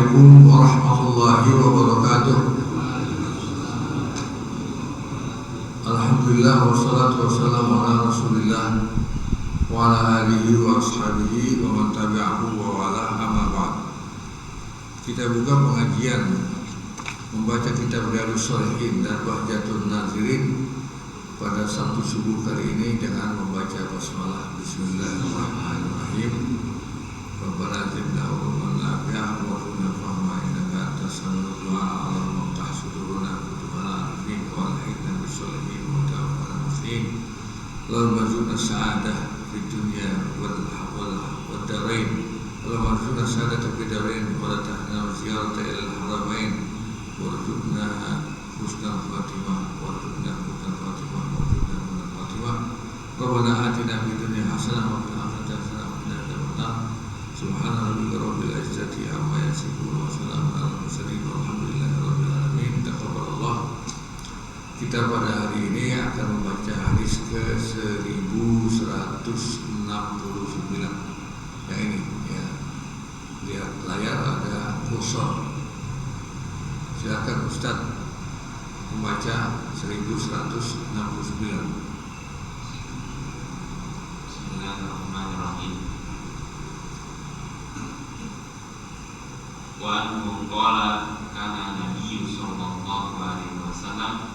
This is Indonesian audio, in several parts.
Assalamualaikum warahmatullahi wabarakatuh. Alhamdulillah wassalatu wassalamu ala Rasulillah wa ala alihi wa ashabihi wa man tabi'ahu wa wala amma ba'd. Kita buka pengajian membaca kitab Riyadhus Shalihin dan Bahjatun Nazirin pada Sabtu subuh kali ini dengan membaca basmalah. Bismillahirrahmanirrahim. Rabbana zidna ilman nafi'an warzuqna fahma innaka antas samiul du'a. Allahumma iftah sudurana kutubana arifin wa alhiqna bis-shalihin wa tawaffana muslimin. Allahumma arzuqna sa'adah fid dunya wal darain. Allahumma arzuqna sa'adata fid darain wa la tahna ziyarata ila al-haramain warzuqna husnal khatimah warzuqna husnal khatimah warzuqna husnal khatimah. Rabbana atina fid dunya hasanah wa fil akhirati hasanah wa qina adzabannar. Subhana rabbika rabbil izzati amma yasifun wa salamun alal mursalin walhamdulillahi rabbil alamin. Taqabbalallah. Kita pada hari ini akan membaca hadis ke 1169. Yang ini ya. Lihat layar ada kursor. Silakan Ustaz membaca 1169. Bismillahirrahmanirrahim. Wa anhu qala kana Nabi sallallahu alaihi wasallam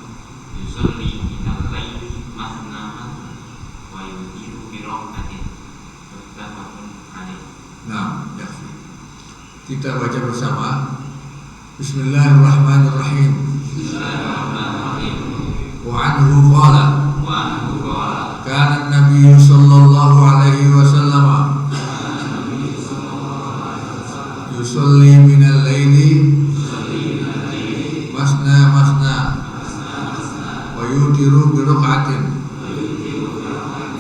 yusalli minal laili mahna wa yutiru bi rak'atin muttafaqun alaih. Nah, ya. Kita baca bersama. Bismillahirrahmanirrahim. Bismillahirrahmanirrahim. Wa anhu qala kana Nabi sallallahu alaihi wasallam yusalli minal laili masna wa yutiru bi rak'atin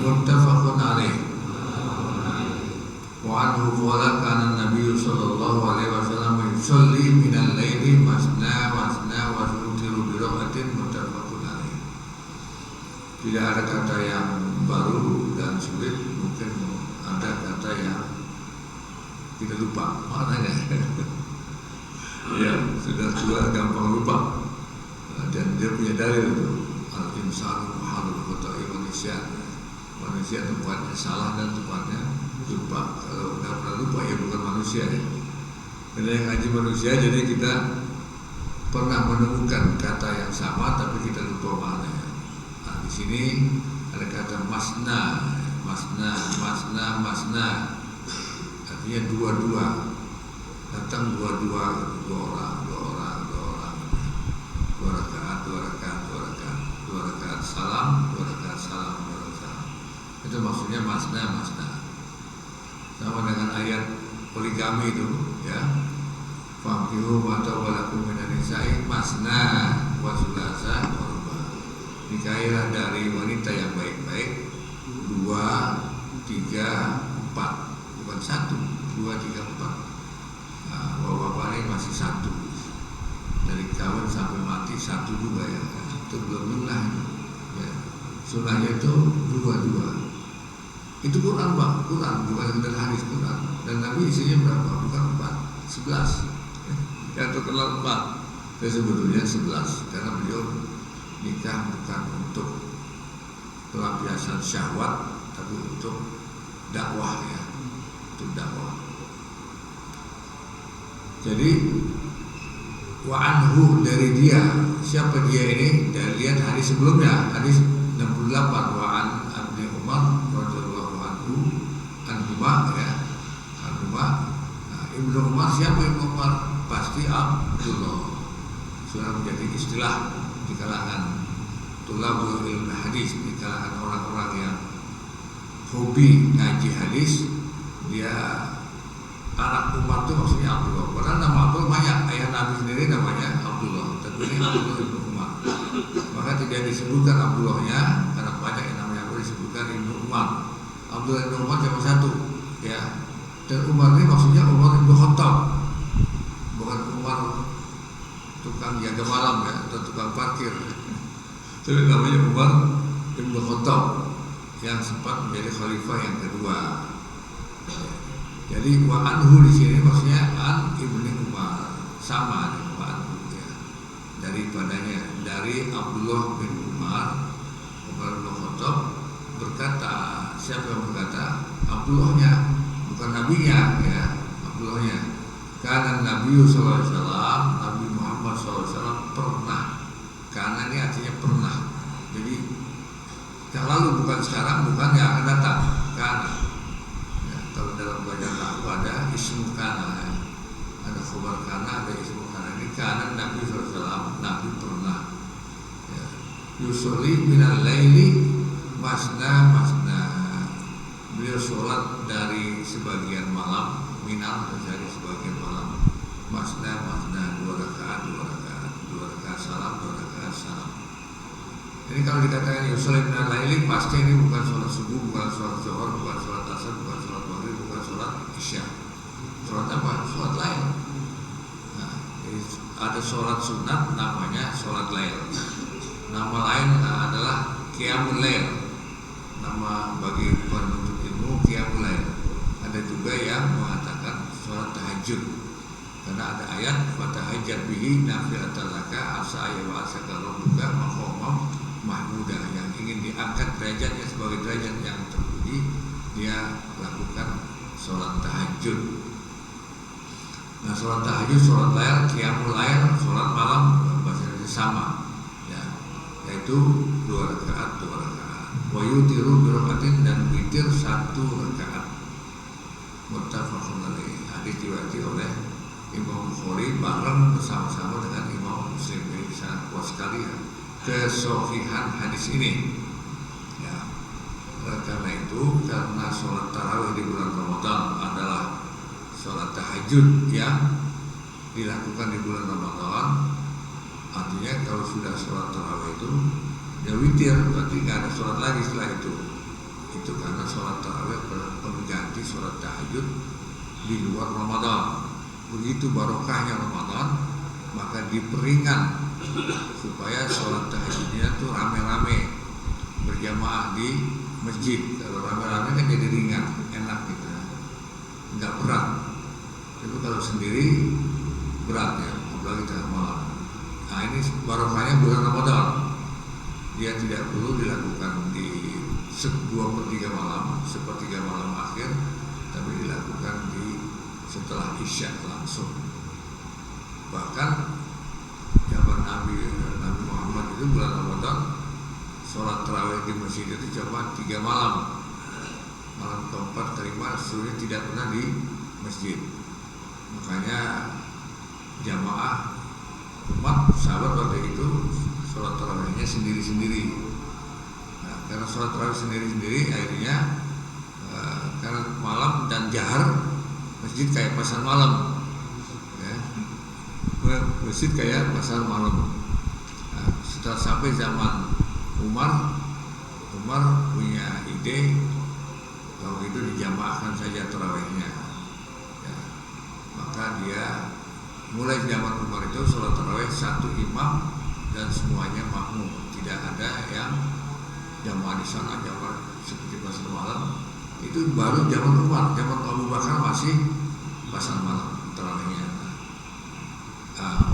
muttafaqun alaih. Wa anhu qala kana Nabi sallallahu alaihi wasallam yusalli minal laili masna wa yutiru bi rak'atin muttafaqun alaih. Tidak ada kata yang baru dan sulit, mungkin ada kata yang kita lupa maknanya. Ya, sudah tua gampang lupa. Dan dia punya dalil itu. Al-insanu halul khata'i manusia tempatnya salah dan tempatnya lupa. Kalau nggak pernah lupa ya bukan manusia ya. Karena yang ngaji manusia, jadi kita pernah menemukan kata yang sama tapi kita lupa maknanya. Nah, di sini ada kata masna. Artinya dua-dua, datang dua-dua, dua orang, dua rakaat, salam, dua rakaat. Itu maksudnya masna. Sama dengan ayat poligami itu, ya. Famkihu ma tawalakum minan nisa'i masna wa thulatsa wa ruba'. Nikailah dari wanita yang baik-baik 2, 3, 4. Bukan 1, 2, 3, 4. Nah, bapak-bapak masih 1. Dari kawin sampai mati 1 juga ya. Itu belum sunnah ya. Sunnahnya itu 2. Itu Quran Pak, Quran bukan sekedar hadis Quran. Dan Nabi isinya berapa? Bukan 4, 11. Ya terkenal 4. Dan sebetulnya 11 karena beliau nikah bukan untuk pelampiasan syahwat tapi untuk dakwah ya. Untuk dakwah. Jadi wa anhu dari dia. Siapa dia ini? Dari lihat hadis sebelumnya, hadis 68 wa an Ibnu Umar radhiyallahu anhuma ya. Ibnu Umar, siapa Ibnu Umar? Pasti Abdullah. Sudah menjadi istilah di kalangan tulabul ilmu hadis, di kalangan orang-orang yang hobi ngaji hadis. Dia anak Umar itu maksudnya Abdullah. Padahal nama Abdullah banyak. Ayah Nabi sendiri namanya Abdullah. Tapi ini Abdullah Ibnu Umar. Maka tidak disebutkan Abdullahnya karena banyak yang namanya Abdullah, disebutkan Ibnu Umar. Abdullah Ibnu Umar cuma 1 ya. Dan Umar ini maksudnya Umar Ibnu Khattab. Bukan Umar tukang jaga malam ya, atau tukang parkir. Tapi namanya Umar Ibnu Khattab yang sempat menjadi khalifah yang kedua. Jadi wa anhu di sini maksudnya an Ibnu Umar. sama dengan Pak Anhu ya. Daripadanya dari Abdullah bin Umar bin Khattab berkata, siapa yang berkata? Abdullahnya, bukan nabinya ya, Abdullahnya. Karena Nabi sallallahu alaihi wasallam, Nabi Muhammad sallallahu alaihi wasallam pernah. Karena ini artinya pernah. Jadi yang lalu bukan sekarang, bukan yang akan datang. Karena ya, kalau dalam pelajaran aku ada ismu kana ya. Ada khabar kana, ada ismu kana. Ini karena Nabi sallallahu alaihi wasallam, Nabi pernah ya. Yusolli minal laili masna masna. Beliau sholat dari sebagian malam, minal dari sebagian malam, masna masna, 2 rakaat, 2 rakaat, 2 rakaat salam, 2 rakaat salam. Ini kalau dikatakan yusolli minal laili, pasti ini bukan sholat subuh, bukan sholat zuhur, bukan sholat asar, bukan sholat maghrib, bukan sholat isya. Sholat apa? Sholat lain. Nah, jadi ada sholat sunat namanya sholat lail. Nama lain adalah qiyamul lail. Nama bagi penuntut ilmu qiyamul lail. Ada juga yang mengatakan sholat tahajud. Karena ada ayat fatahajjat bihi nafilatan laka asa wa asaka rabbuka maqamam mahmudah, yang ingin diangkat derajatnya sebagai derajat yang terpuji, dia lakukan sholat tahajud. Nah, sholat tahajud, sholat lail, qiyamul lail, sholat malam bahasanya sama ya, yaitu 2 rakaat, 2 rakaat. Wa yutiru bi rakaatin, dan witir 1 rakaat. Muttafaqun alaih. Hadis diriwayatkan oleh Imam Bukhari bareng bersama-sama dengan Imam Muslim. Ini sangat kuat sekali ya kesohihan hadis ini ya. Karena itu, karena sholat tarawih di bulan Ramadan adalah sholat tahajud yang dilakukan di bulan Ramadan, artinya kalau sudah sholat tarawih itu ya witir, berarti nggak ada sholat lagi setelah itu. Itu karena sholat tarawih pengganti sholat tahajud di luar Ramadan. Begitu barokahnya Ramadan, maka diperingan supaya sholat tahajudnya tuh rame-rame berjamaah di masjid. Kalau rame-rame kan jadi ringan, enak gitu, nggak berat. Tapi kalau sendiri berat ya, apalagi tengah malam. Nah, ini barokahnya bulan Ramadan. Dia tidak perlu dilakukan di 2/3 malam, 1/3 malam akhir, tapi dilakukan di setelah isya langsung. Bahkan zaman Nabi Muhammad itu bulan Ramadan, sholat tarawih di masjid itu cuma 3 malam. Malam keempat, kelima, seluruhnya tidak pernah di masjid. Makanya jamaah umat sahabat waktu itu sholat tarawihnya sendiri-sendiri. Nah, karena sholat tarawih sendiri-sendiri, akhirnya karena malam dan jahar, masjid kayak pasar malam ya. Masjid kayak pasar malam. Nah, setelah sampai zaman Umar punya ide kalau itu dijamaahkan saja tarawihnya ya. Maka dia mulai zaman Umar itu sholat tarawih 1 imam dan semuanya makmum, tidak ada yang jamaah di sana, jamaah seperti pasar malam. Itu baru zaman Umar. Zaman Abu Bakar masih pasar malam tarawihnya.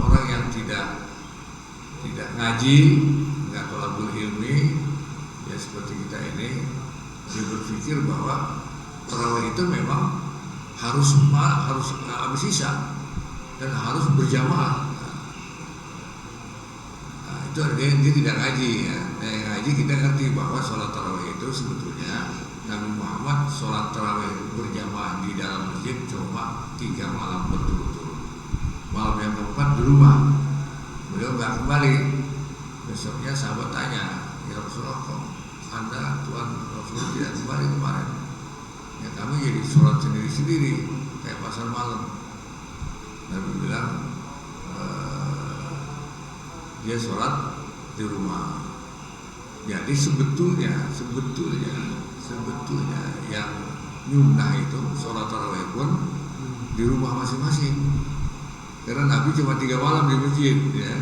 Orang yang tidak ngaji, nggak thalabul ilmi ya seperti kita ini, dia berpikir bahwa tarawih itu memang harus habis isya dan harus berjamaah. Nah, itu artinya dia tidak ngaji ya. Nah, yang ngaji kita ngerti bahwa sholat tarawih itu sebetulnya Nabi Muhammad sholat tarawih berjamaah di dalam masjid cuma 3 malam berturut-turut. Malam yang keempat di rumah, beliau nggak kembali. Besoknya sahabat tanya, ya Rasulullah, kok Anda Tuhan Rasulullah tidak kembali kemarin? Ya kami jadi sholat sendiri-sendiri kayak pasar malam. Nabi bilang dia sholat di rumah. Jadi sebetulnya yang nyunnah itu sholat tarawih pun di rumah masing-masing. Karena Nabi cuma 3 malam di masjid ya.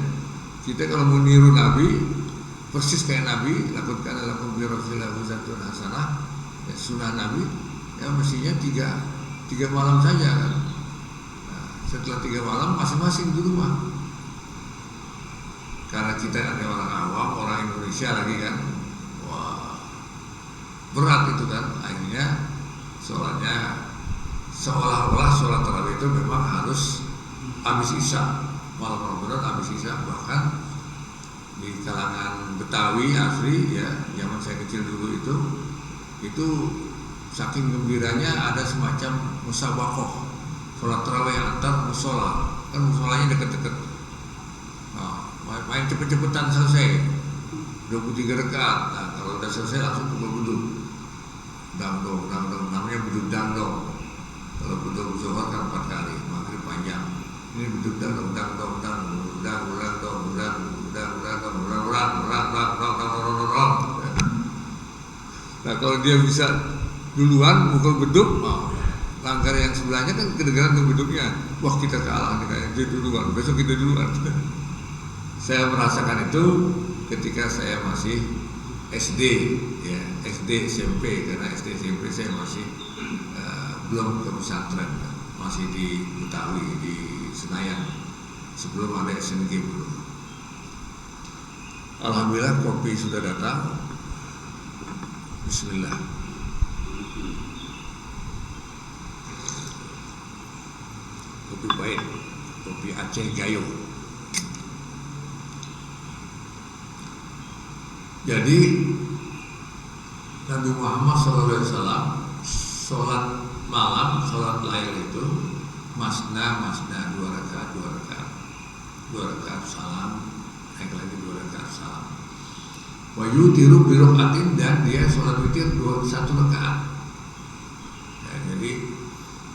Kita kalau mau niru Nabi persis kayak Nabi, lakukan lakum bi Rasulillah uswatun hasanah ya, sunnah Nabi ya mestinya 3 malam saja kan. Nah, setelah 3 malam masing-masing di rumah. Karena kita ada orang awam, orang Indonesia lagi kan, wah berat itu kan. Akhirnya sholatnya seolah-olah sholat tarawih itu memang harus habis isya, malam Ramadan habis isya. Bahkan di kalangan Betawi asli ya, zaman saya kecil dulu itu saking gembiranya ada semacam musabaqah sholat tarawih antar musola, kan musolanya deket-deket. Nah, main cepet-cepetan selesai 23 rakaat. Nah, kalau udah selesai langsung pukul beduk, dangdong, namanya beduk dangdong. Kalau beduk zuhur kan 4 kali, maghrib panjang. Ini beduk dangdong. Nah, kalau dia bisa duluan mukul beduk, langgar yang sebelahnya kan kedengaran tuh beduknya. Wah, kita kalah nih, dia duluan, besok kita duluan. Saya merasakan itu ketika saya masih SD, ya, SD SMP, karena SD SMP saya masih belum ke pesantren, masih di Betawi, di Senayan, sebelum ada Asian Games dulu. Alhamdulillah kopi sudah datang. Bismillah. Kopi baik, kopi Aceh Gayo. Jadi Nabi Muhammad SAW sholat malam, sholat lail itu masna 2 rakaat salam, naik lagi 2 rakaat salam. Wa yutiru bi rakaatin, dan dia sholat witir 1 rakaat. Ya, jadi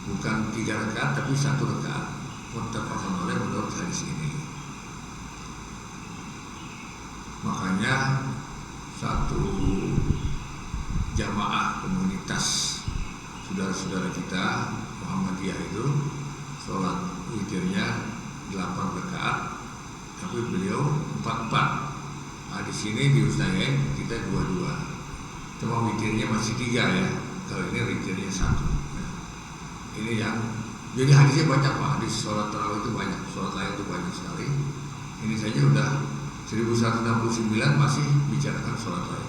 bukan 3 rakaat tapi 1 rakaat. Muttafaqun alaih menurut hadis ini. Makanya satu jamaah komunitas saudara-saudara kita Muhammadiyah itu sholat witirnya 8 rakaat, tapi beliau 4. Nah, di sini di Ustayain kita 2, cuma witirnya masih 3 ya. Kalau ini witirnya 1. Ini yang jadi hadisnya banyak Pak. Hadis sholat tarawih itu banyak, sholat lain itu banyak sekali. Ini saja udah 1169 masih bicarakan sholat lain.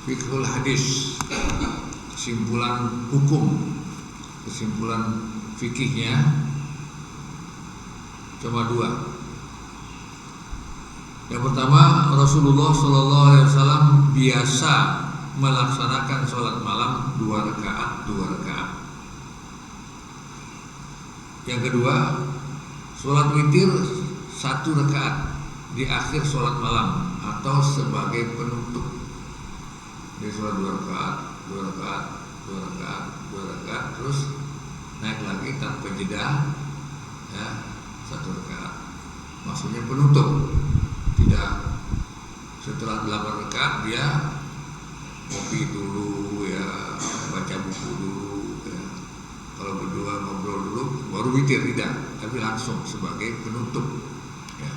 Fiqhul hadis, kesimpulan hukum, kesimpulan fikihnya cuma 2. Yang pertama, Rasulullah SAW biasa melaksanakan sholat malam 2 rakaat. Yang kedua, sholat witir 1 rakaat di akhir sholat malam atau sebagai penutup. Dia sholat 2 rakaat, terus naik lagi tanpa jeda, ya, 1 rakaat. Maksudnya penutup. Tidak setelah 8 rakaat dia kopi dulu, ya, baca buku dulu, ya. Kalau berdua ngobrol dulu baru witir, tidak, tapi langsung sebagai penutup, ya.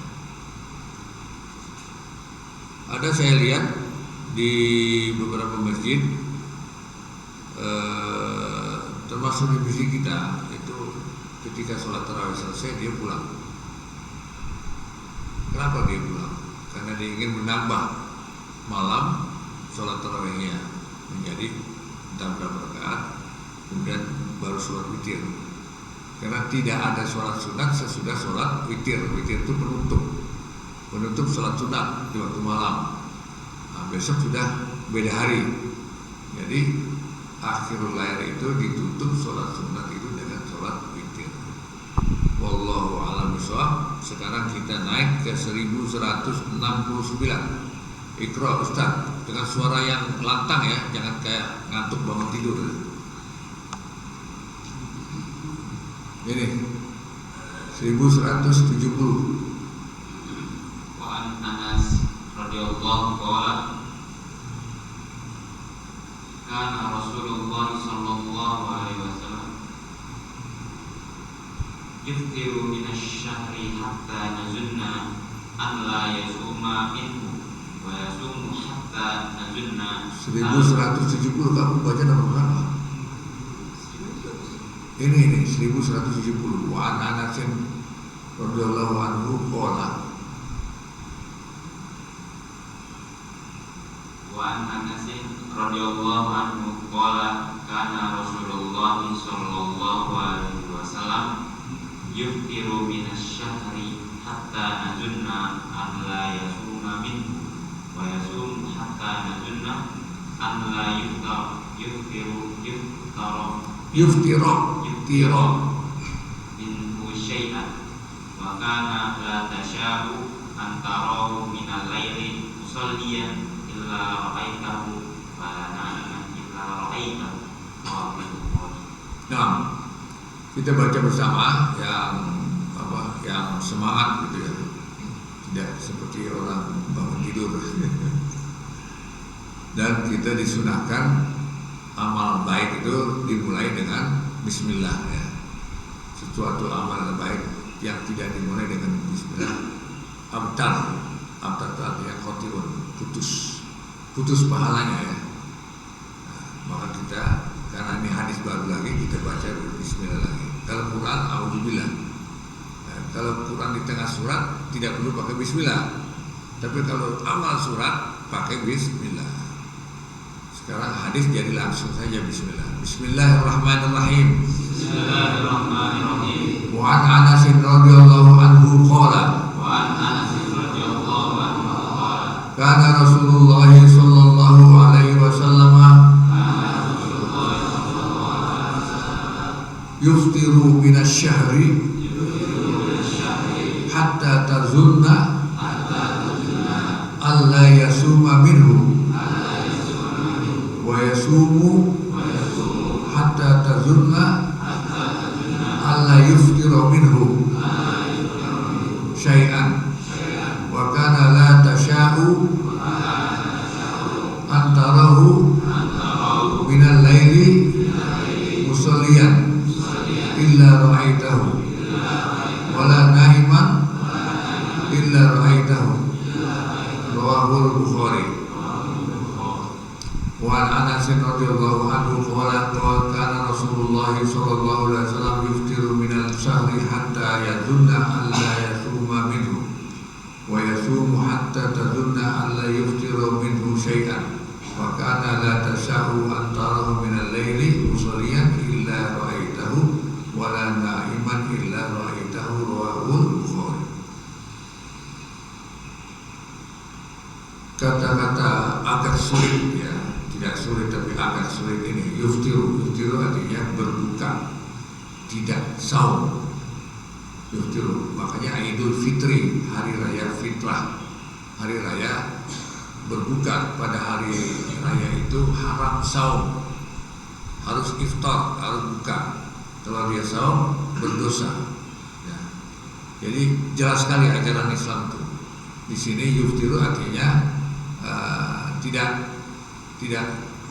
Ada saya lihat di beberapa masjid, termasuk di masjid kita itu, ketika sholat tarawih selesai dia pulang. Kenapa dia pulang? Karena dia ingin menambah malam sholat tarawihnya menjadi entah berapa rakaat, kemudian baru sholat witir. Karena tidak ada sholat sunat sesudah sholat witir. Witir itu penutup sholat sunat di waktu malam. Nah, besok sudah beda hari. Jadi akhirul lail itu ditutup sholat sunat itu dengan sholat witir. Wallahu a'lam bishawab. Sekarang kita naik ke 1169. Iqra Ustaz, dengan suara yang lantang ya, jangan kayak ngantuk bangun tidur. Ini 1170. Wa an Anas radhiyallahu qala kana Rasulullah sallallahu alaihi wasallam yuftiru minasy-syahri hatta nazunna an la yasuma minhu wa yasumu hatta nazunna. 1170 kamu baca nomor berapa? Ini 1170. Wa an Anasin radhiyallahu anhu qala. Wa an Anasin radhiyallahu anhu qala kana Rasulullah sallallahu alaihi wasallam yuftiru minasyahri hatta nazunna an la yasuma minhu wa yasum hatta nazunna an la yuftiro minhu syai'an wa kana la tasha'u an tarahu minal laili musalliyan illa ra'aitahu wa la na'iman illa ra'aitahu. Nah, kita baca bersama yang semangat gitu ya, tidak seperti orang bangun tidur. Dan kita disunahkan amal baik itu dimulai dengan Bismillah ya. Sesuatu amal baik yang tidak dimulai dengan Bismillah abtar itu artinya khotirun, putus pahalanya ya. Nah, maka kita, karena ini hadis baru lagi, kita baca Bismillah lagi. Kalau Quran, auzubillah. Kalau Quran di tengah surat tidak perlu pakai Bismillah. Tapi kalau awal surat pakai Bismillah. Sekarang hadis jadi langsung saja Bismillah. Bismillahirrahmanirrahim. Bismillahirrahmanirrahim. Wa an Anas radhiyallahu anhu qala. Wa an Anas radhiyallahu anhu qala. Kana Rasulullah sallallahu alaihi wasallam yuftiru minasyahri hatta tazunna alla yasuma minhu wa yasumu hatta tazunna alla yuftira minhu syai'an wa kana la tasha'u antarahu minal laili musalliyan illa ra'aitahu wala nahiman illa ra'aitahu. Rawahul Bukhari. Wa an Anas radhiyallahu anhu qala kana Rasulullah sallallahu alaihi wasallam yuftiru minal syahri hatta yadhunna an la yasuma minhu wa yasumu hatta tadhunna an la yuftira minhu syai'an wa kana la tasa'u an tarahu minal laili musalliyan illa ra'aitahu wala na'iman illa ra'aitahu. Rawahul Bukhari. Kata-kata agak sulit ya, tidak sulit tapi agak sulit ini. Yuftiru artinya berbuka, tidak saum. Yuftiru, makanya Idul Fitri, hari raya fitrah, hari raya berbuka pada hari raya itu haram saum, harus iftar, harus buka. Kalau dia saum berdosa. Ya. Jadi jelas sekali ajaran Islam itu. Di sini yuftiru artinya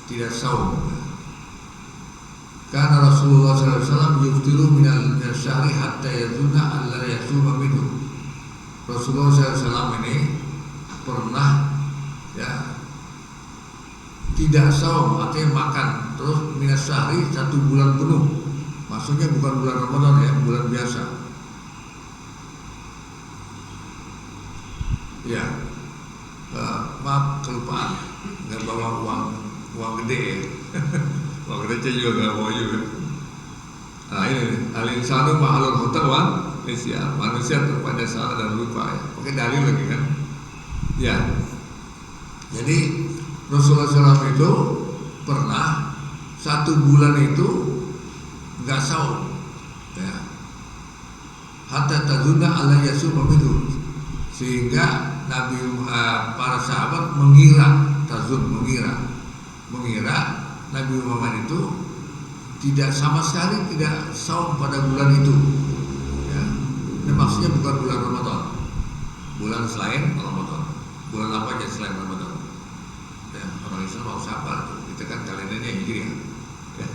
tidak saum. Karena Rasulullah SAW yuftiru minal syahri hatta yadunna alla yasuma minhu. Rasulullah SAW ini pernah ya tidak saum, artinya makan terus minal syahri 1 bulan penuh. Maksudnya bukan bulan Ramadan ya, bulan biasa. Ya. Maaf kelupaan, nggak bawa uang gede ya. Uang gede juga nggak bawa juga. Nah ini al-insanu ma'alul khata' manusia terpada salah dan lupa ya. Pakai dalil lagi kan. Ya. Jadi Rasulullah SAW itu pernah 1 bulan itu nggak saum ya. Hatta tazunna ala yasuma minhu, sehingga Nabi para sahabat mengira Nabi Muhammad itu tidak sama sekali tidak saum pada bulan itu ya. Ini maksudnya bukan bulan Ramadan, bulan selain Ramadan. Bulan apa aja selain Ramadan ya, orang Islam mau sabar, kita kan kalendernya Hijriah ya.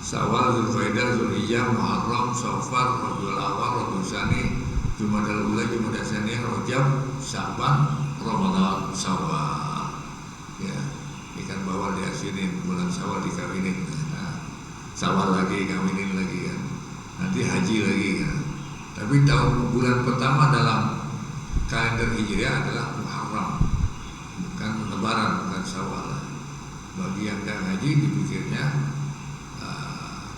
Syawal, Zulqa'dah, Zulhijjah, Muharram, Safar, Rabiul Awwal, Rabiul Tsani, Jumadal Ula, Jumadal Tsaniyah, Rajab, Sya'ban, Ramadan, Syawal. Ya, ikan bawal diasinin, bulan Syawal dikawinin. Nah, Syawal lagi, kawinin lagi kan. nanti haji lagi kan. Tapi bulan pertama dalam kalender Hijriah adalah Muharram, bukan Lebaran, bukan Syawal. Bagi yang nggak ngaji dipikirnya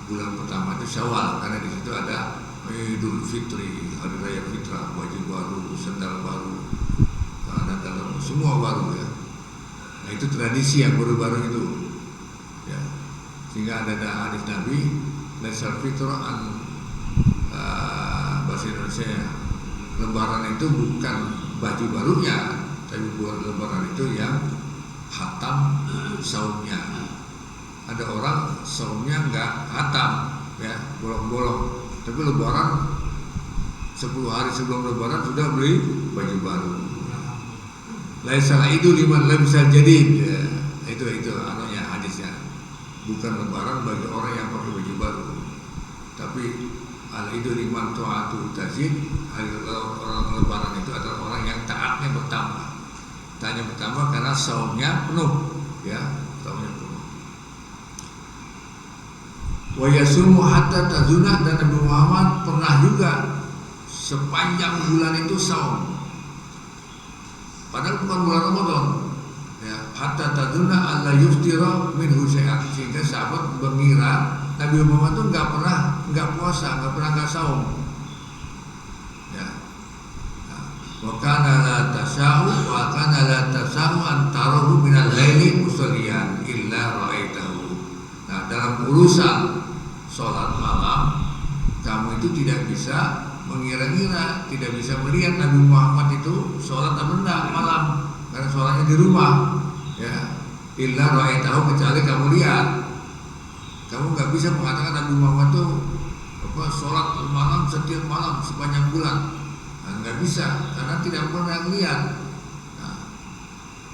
bulan pertama itu Syawal, karena di situ ada Idul Fitri, hari raya fitrah, baju baru, sendal baru, celana dalam, semua baru ya. Nah itu tradisi yang baru-baru itu ya. Sehingga ada hadis Nabi, Laisal fitrah an bahasa Indonesia ya, Lebaran itu bukan baju barunya, tapi buat Lebaran itu yang hatam saumnya. Ada orang saumnya nggak hatam ya, bolong-bolong, tapi Lebaran 10 hari sebelum Lebaran sudah beli baju baru. Laisal itu liman labisal jadid ya. Itu anunya hadisnya. Bukan Lebaran bagi orang yang pakai baju baru, tapi al-idu liman ta'atu tazid. Orang Lebaran itu adalah orang yang taatnya bertambah. Taatnya bertambah karena saumnya penuh ya, saumnya penuh. Wa yasumu hatta tazuna, dan Nabi Muhammad pernah juga sepanjang bulan itu saum. Padahal bukan bulan Ramadan. Ya, hatta tazuna alla yuftira minhu syai'an, sehingga sahabat mengira Nabi Muhammad itu nggak puasa, nggak pernah nggak saum. Ya. Wa kana la tasau antarahu minal laili musalliyan illa ra'aitahu. Nah, dalam urusan sholat malam kamu itu tidak bisa mengira-ngira, tidak bisa melihat Nabi Muhammad itu sholat apa enggak malam, karena sholatnya di rumah ya. Illa ra'aitahu, kecuali kamu lihat. Kamu nggak bisa mengatakan Nabi Muhammad itu sholat malam setiap malam sepanjang bulan. Nah, nggak bisa, karena tidak pernah lihat. Nah,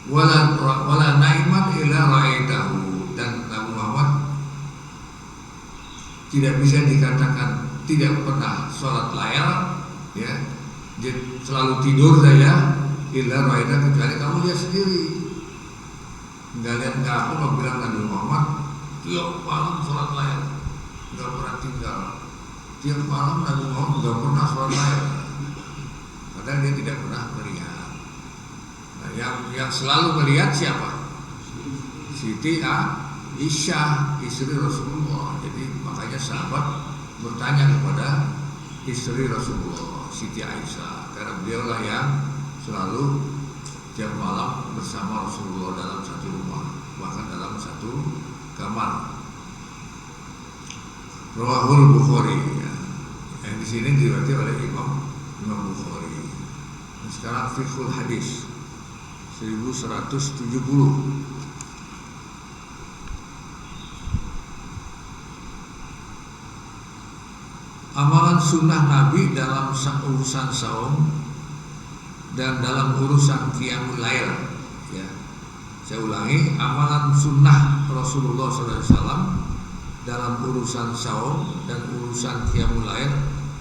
wala naiman illa ra'aitahu, dan Nabi Muhammad tidak bisa dikatakan tidak pernah sholat layar ya, dia selalu tidur saja. Illa ra'aitahu, kecuali kamu lihat sendiri. Nggak lihat nggak apa, nggak bilang Nabi Muhammad tiap malam sholat layar, nggak pernah tinggal. Tiap malam Nabi Muhammad nggak pernah sholat layar, padahal dia tidak pernah melihat. Nah, yang selalu melihat siapa? Siti Aisyah, istri Rasulullah. Jadi makanya sahabat bertanya kepada istri Rasulullah, Siti Aisyah, karena beliaulah yang selalu tiap malam bersama Rasulullah dalam satu rumah, bahkan dalam satu kamar. Rawahul Bukhari ya. Yang di sini diriwayatkan oleh Imam Bukhari. Nah, sekarang fiqhul hadis 1170. Amalan sunnah Nabi dalam urusan saum dan dalam urusan qiyamul lail ya. Saya ulangi, amalan sunnah Rasulullah SAW dalam urusan saum dan urusan qiyamul lail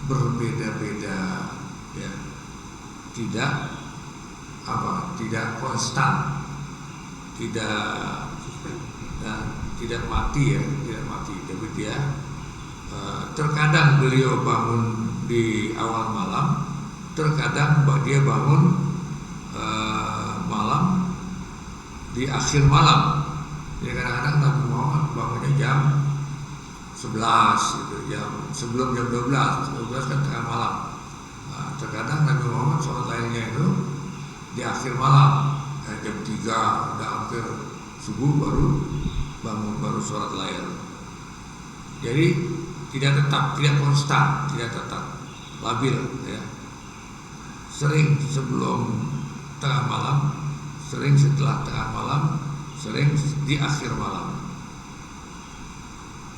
berbeda-beda ya. Tidak konstan, tidak mati ya, tidak mati, tapi dia terkadang beliau bangun di awal malam, terkadang dia bangun malam di akhir malam. Jadi kadang-kadang Nabi Muhammad bangunnya jam 11 gitu, sebelum jam 12 kan tengah malam. Nah, terkadang Nabi Muhammad sholat lainnya itu di akhir malam, jam 3 udah hampir subuh baru bangun, baru sholat lain. Jadi tidak tetap, tidak konstan, tidak tetap, labil ya. Sering sebelum tengah malam, sering setelah tengah malam, sering di akhir malam.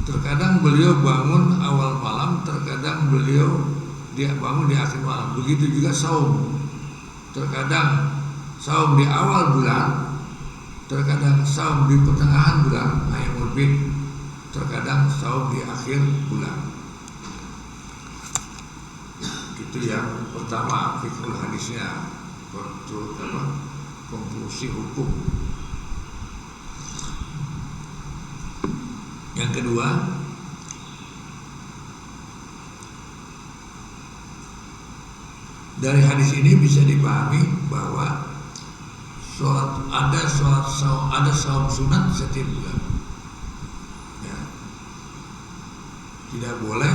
Terkadang beliau bangun awal malam, terkadang beliau bangun di akhir malam. Begitu juga saum. Terkadang saum di awal bulan, terkadang saum di pertengahan bulan, Ayyamul Bid, terkadang saum di akhir bulan. Itu yang pertama, fiqhul hadisnya, konklusi hukum. Yang kedua, Dari hadis ini bisa dipahami bahwa ada saum sunat setiap bulan. Ya. Tidak boleh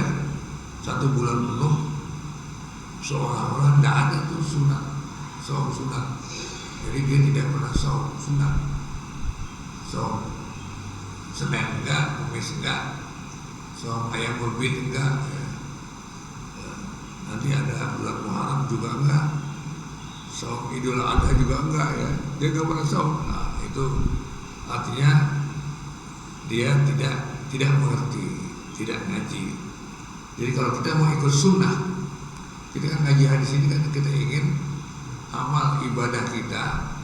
satu bulan penuh seolah-olah tidak ada tuh saum sunat. Jadi dia tidak pernah saum sunat. Saum Senin enggak, Kamis enggak, saum ayam berbit enggak. Ya. Nanti ada bulan Muharram juga enggak, saum Idul Adha juga enggak, ya dia enggak pernah saum. Nah itu artinya dia tidak mengerti, tidak ngaji. Jadi kalau kita mau ikut sunnah, kita kan ngaji hadis ini kan kita ingin amal ibadah kita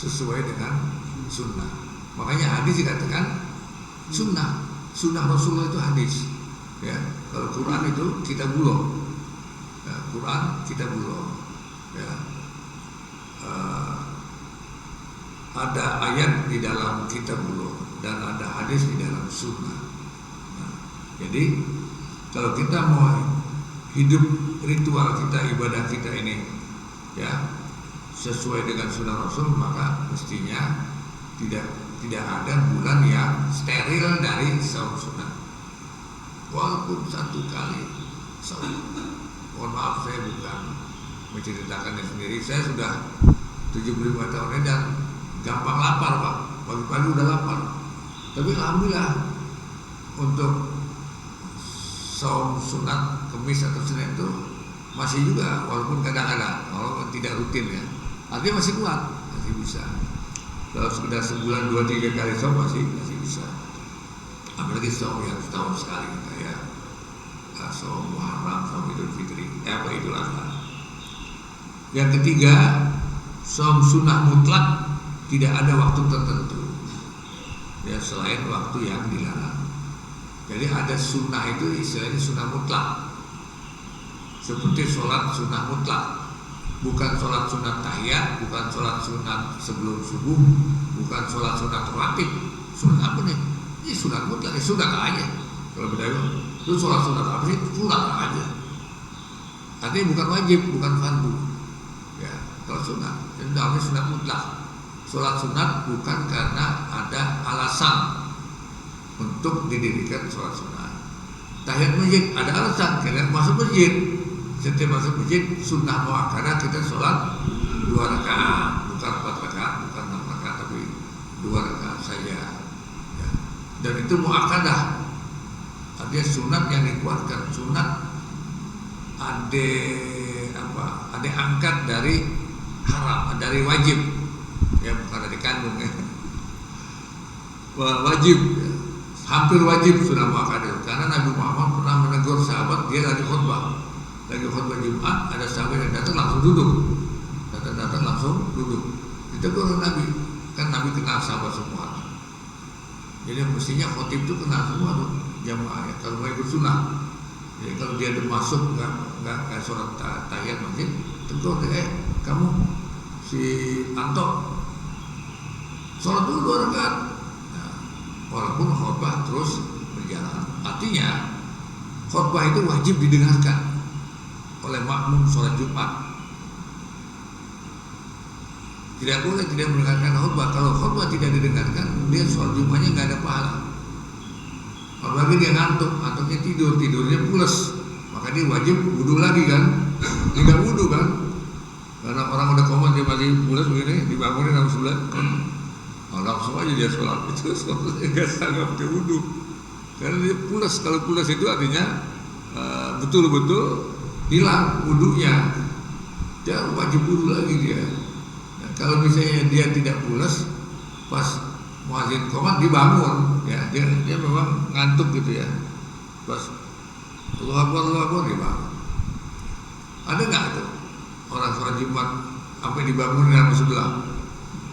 sesuai dengan sunnah. Makanya hadis dikatakan sunnah Rasulullah itu hadis. Ya, kalau Quran itu kitabullah. Ya, Quran kitabullah. Ya. Ada ayat di dalam kitabullah dan ada hadis di dalam sunnah. Nah, jadi kalau kita mau hidup ritual kita, ibadah kita ini ya sesuai dengan sunnah Rasul, maka mestinya tidak ada bulan yang steril dari saum sunat. Walaupun satu kali saum. Mohon maaf, saya bukan menceritakannya sendiri. Saya sudah 75 tahun ini dan gampang lapar, Pak. Pagi-pagi udah lapar. Tapi alhamdulillah untuk saum sunat Kamis atau Senin itu masih juga, walaupun kadang-kadang, walaupun tidak rutin ya. Artinya masih kuat, masih bisa. Kalau sudah sebulan 2-3 kali saum masih bisa. Apalagi saum yang setahun sekali kayak saum Muharram, saum Idul Fitri, Idul Adha. Yang ketiga, saum sunnah mutlak tidak ada waktu tertentu. Ya selain waktu yang dilarang. Jadi ada sunnah itu istilahnya sunnah mutlak. Seperti sholat sunnah mutlak. Bukan sholat sunat tahiyat, bukan sholat sunat sebelum subuh, bukan sholat sunat rawatib. Sunat apa nih? Ini sunat mutlak, ini sunat aja. Kalau beda itu sholat sunat apa sih? Sunat aja. Artinya bukan wajib, bukan fardu. Ya, kalau sunat, itu namanya sunat mutlak. Sholat sunat bukan karena ada alasan untuk didirikan sholat sunat. Tahiyat masjid ada alasan, kalian masuk masjid. Setiap masuk masjid sunnah muakkadah kita sholat 2 rakaat, bukan 4 rakaat, bukan 6 rakaat, tapi 2 rakaat saja. Ya. Dan itu muakkadah, artinya sunat yang dikuatkan, sunat ada angkat dari haram, dari wajib, ya bukan dari kandung ya. Wajib, ya. Hampir wajib sunnah muakkadah, karena Nabi Muhammad pernah menegur sahabat, dia lagi khutbah Jumat, ada sahabat yang datang langsung duduk, datang langsung duduk. Ditegur oleh Nabi, kan Nabi kenal sahabat semua. Jadi mestinya khotib itu kenal semua tuh jamaah ya, kalau mau ikut sunnah. Jadi kalau dia masuk nggak sholat tahiyat masjid, tegur dia, kamu si Anto sholat dulu 2 rakaat. Nah, walaupun khutbah terus berjalan, artinya khutbah itu wajib didengarkan oleh makmum sholat Jumat. Tidak boleh tidak mendengarkan khutbah. Kalau khutbah tidak didengarkan, dia sholat Jumatnya nggak ada pahala. Apalagi dia ngantuknya tidurnya pules, maka dia wajib wudu lagi kan? Tidak wudu kan? Karena orang udah komat dia masih pules begini, dibangunin langsung langsung aja dia sholat. Itu sholatnya nggak sanggup dia wudu, karena dia pules. Kalau pules itu artinya betul-betul hilang wudunya, dia wajib wudu lagi dia. Nah, kalau misalnya dia tidak pulas, pas muadzin qomat dibangun, ya dia memang ngantuk gitu ya. Pas Allahu Akbar dia bangun. Ada nggak tuh orang sholat Jumat sampai dibangunin sama sebelah?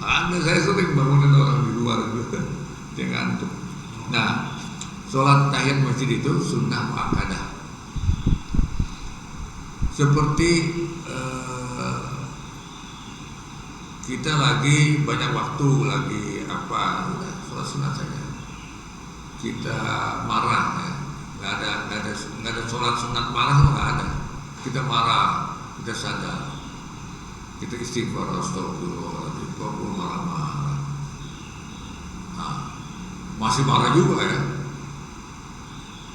Ada, saya sering bangunin orang di luar gitu, dia ngantuk. Nah, sholat tahiyat masjid itu sunnah muakkadah. Seperti kita lagi banyak waktu, lagi udah sholat sunat saja. Kita marah ya, nggak ada sholat sunat marah, nggak ada. Kita marah, kita sadar, kita istighfar, astagfirullahaladzim, kok marah-marah. Nah, masih marah juga ya,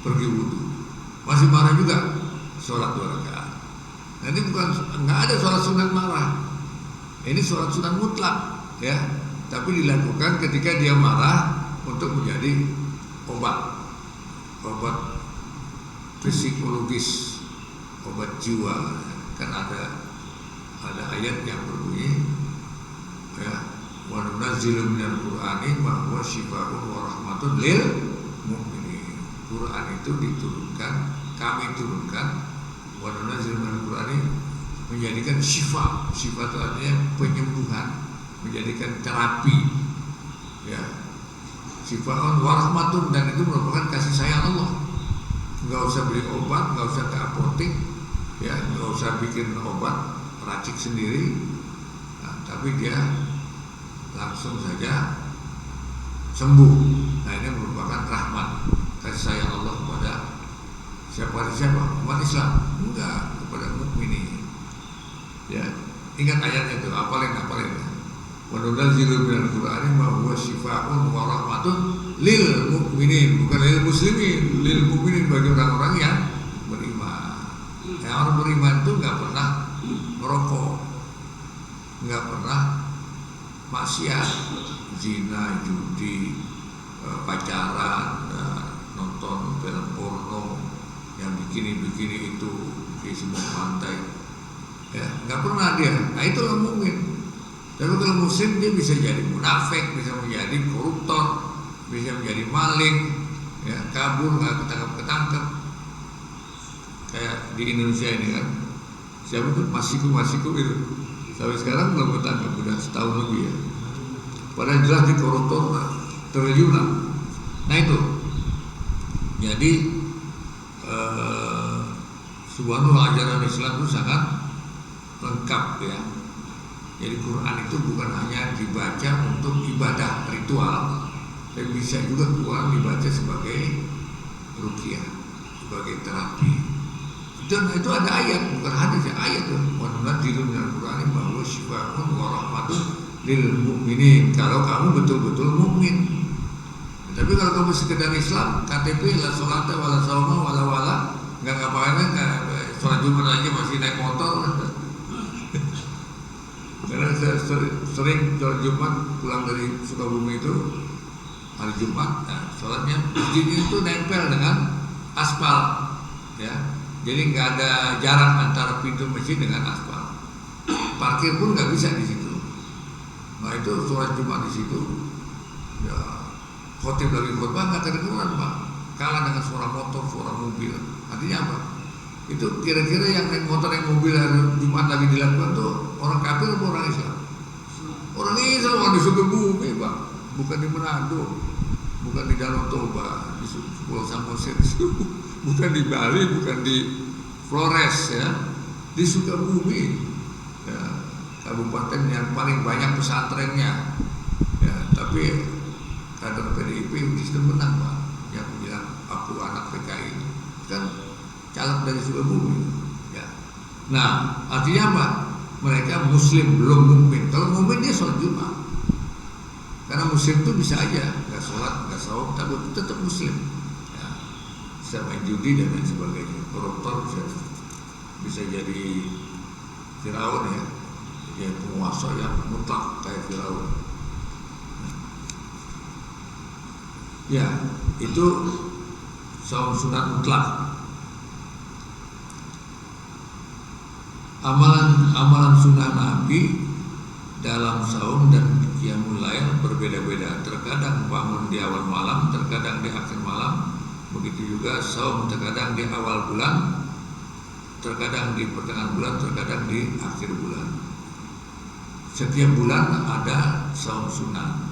pergi wudhu, masih marah juga, sholat 2 rakaat. Nanti bukan, nggak ada sholat sunat marah, ini sholat sunat mutlak ya, tapi dilakukan ketika dia marah untuk menjadi obat psikologis, obat jiwa. Kan ada ayat yang berbunyi ya, wa nunazzilu minal qur'ani ma huwa syifaa'un wa rahmatun lil mu'minin. Quran itu diturunkan, kami turunkan, wa nunazzilu minal qur'ani, menjadikan syifa. Syifa itu artinya penyembuhan, menjadikan terapi ya. Syifaa'un wa rahmatun, dan itu merupakan kasih sayang Allah. Nggak usah beli obat, nggak usah ke apotek ya, nggak usah bikin obat racik sendiri. Nah, tapi dia langsung saja sembuh. Nah, ini merupakan rahmat, kasih sayang Allah kepada siapa? Umat Islam? Enggak, kepada mukminin. Ya, ingat ayatnya itu, apalin ya. Wa nunazzilu minal qur'ani ma huwa syifaa'un wa rahmatun lil mukminin, bukan lil muslimin, lil mukminin, bagi orang-orang yang beriman. Yang orang beriman itu nggak pernah merokok, nggak pernah maksiat, zina, judi, pacaran, nonton film porno, yang bikini itu di semua pantai, ya nggak pernah dia. Nah, itulah mukmin. Tapi kalau muslim, dia bisa jadi munafik, bisa menjadi koruptor, bisa menjadi maling, ya, kabur nggak ketangkep. Kayak di Indonesia ini kan, siapa tuh Masiku itu, sampai sekarang belum ketangkep, udah setahun lebih ya. Padahal jelas di koruptor triliunan. Nah itu, jadi subhanallah, ajaran Islam itu sangat lengkap ya. Jadi Quran itu bukan hanya dibaca untuk ibadah ritual, tapi bisa juga Quran dibaca sebagai ruqyah, sebagai terapi. Dan itu ada ayat, bukan hadis ya, ayat tuh. Wa nunazzilu minal qur'ani ma huwa syifaa'un wa rahmatun lil mu'minin. Kalau kamu betul-betul mukmin. Tapi kalau kamu sekedar Islam, KTP la sholata wala shauma wala, enggak ngapain, sholat Jumat aja masih naik motor. Karena saya sering sholat Jumat pulang dari Sukabumi itu hari Jumat, nah, sholatnya masjidnya itu nempel dengan aspal, ya. Jadi nggak ada jarak antara pintu masjid dengan aspal. Parkir pun nggak bisa di situ. Nah itu sholat Jumat di situ, ya. Khotib lagi khotbah nggak kedengeran Pak, kalah dengan suara motor, suara mobil. Artinya apa? Itu kira-kira yang naik motor, naik mobil hari Jumat lagi dilakukan tuh orang kafir atau orang Islam? Orang Islam, orang di Sukabumi Pak, bukan di Manado, bukan di Danau Toba, di Pulau Samosir, bukan di Bali, bukan di Flores ya, di Sukabumi ya, kabupaten yang paling banyak pesantrennya ya. Tapi kader PDIP di situ menang Pak, yang bilang aku anak PKI kan caleg dari Sukabumi ya. Nah artinya apa? Mereka muslim belum mukmin. Kalau mukmin dia sholat Jumat. Karena muslim itu bisa aja nggak sholat, nggak saum, tapi tetap muslim ya. Bisa main judi dan lain sebagainya. Koruptor bisa jadi Firaun ya, dia penguasa yang mutlak kayak Firaun ya. Itu saum sunat mutlak. Amalan sunnah Nabi dalam saum dan qiyamul lail berbeda-beda. Terkadang bangun di awal malam, terkadang di akhir malam. Begitu juga saum, terkadang di awal bulan, terkadang di pertengahan bulan, terkadang di akhir bulan. Setiap bulan ada saum sunat,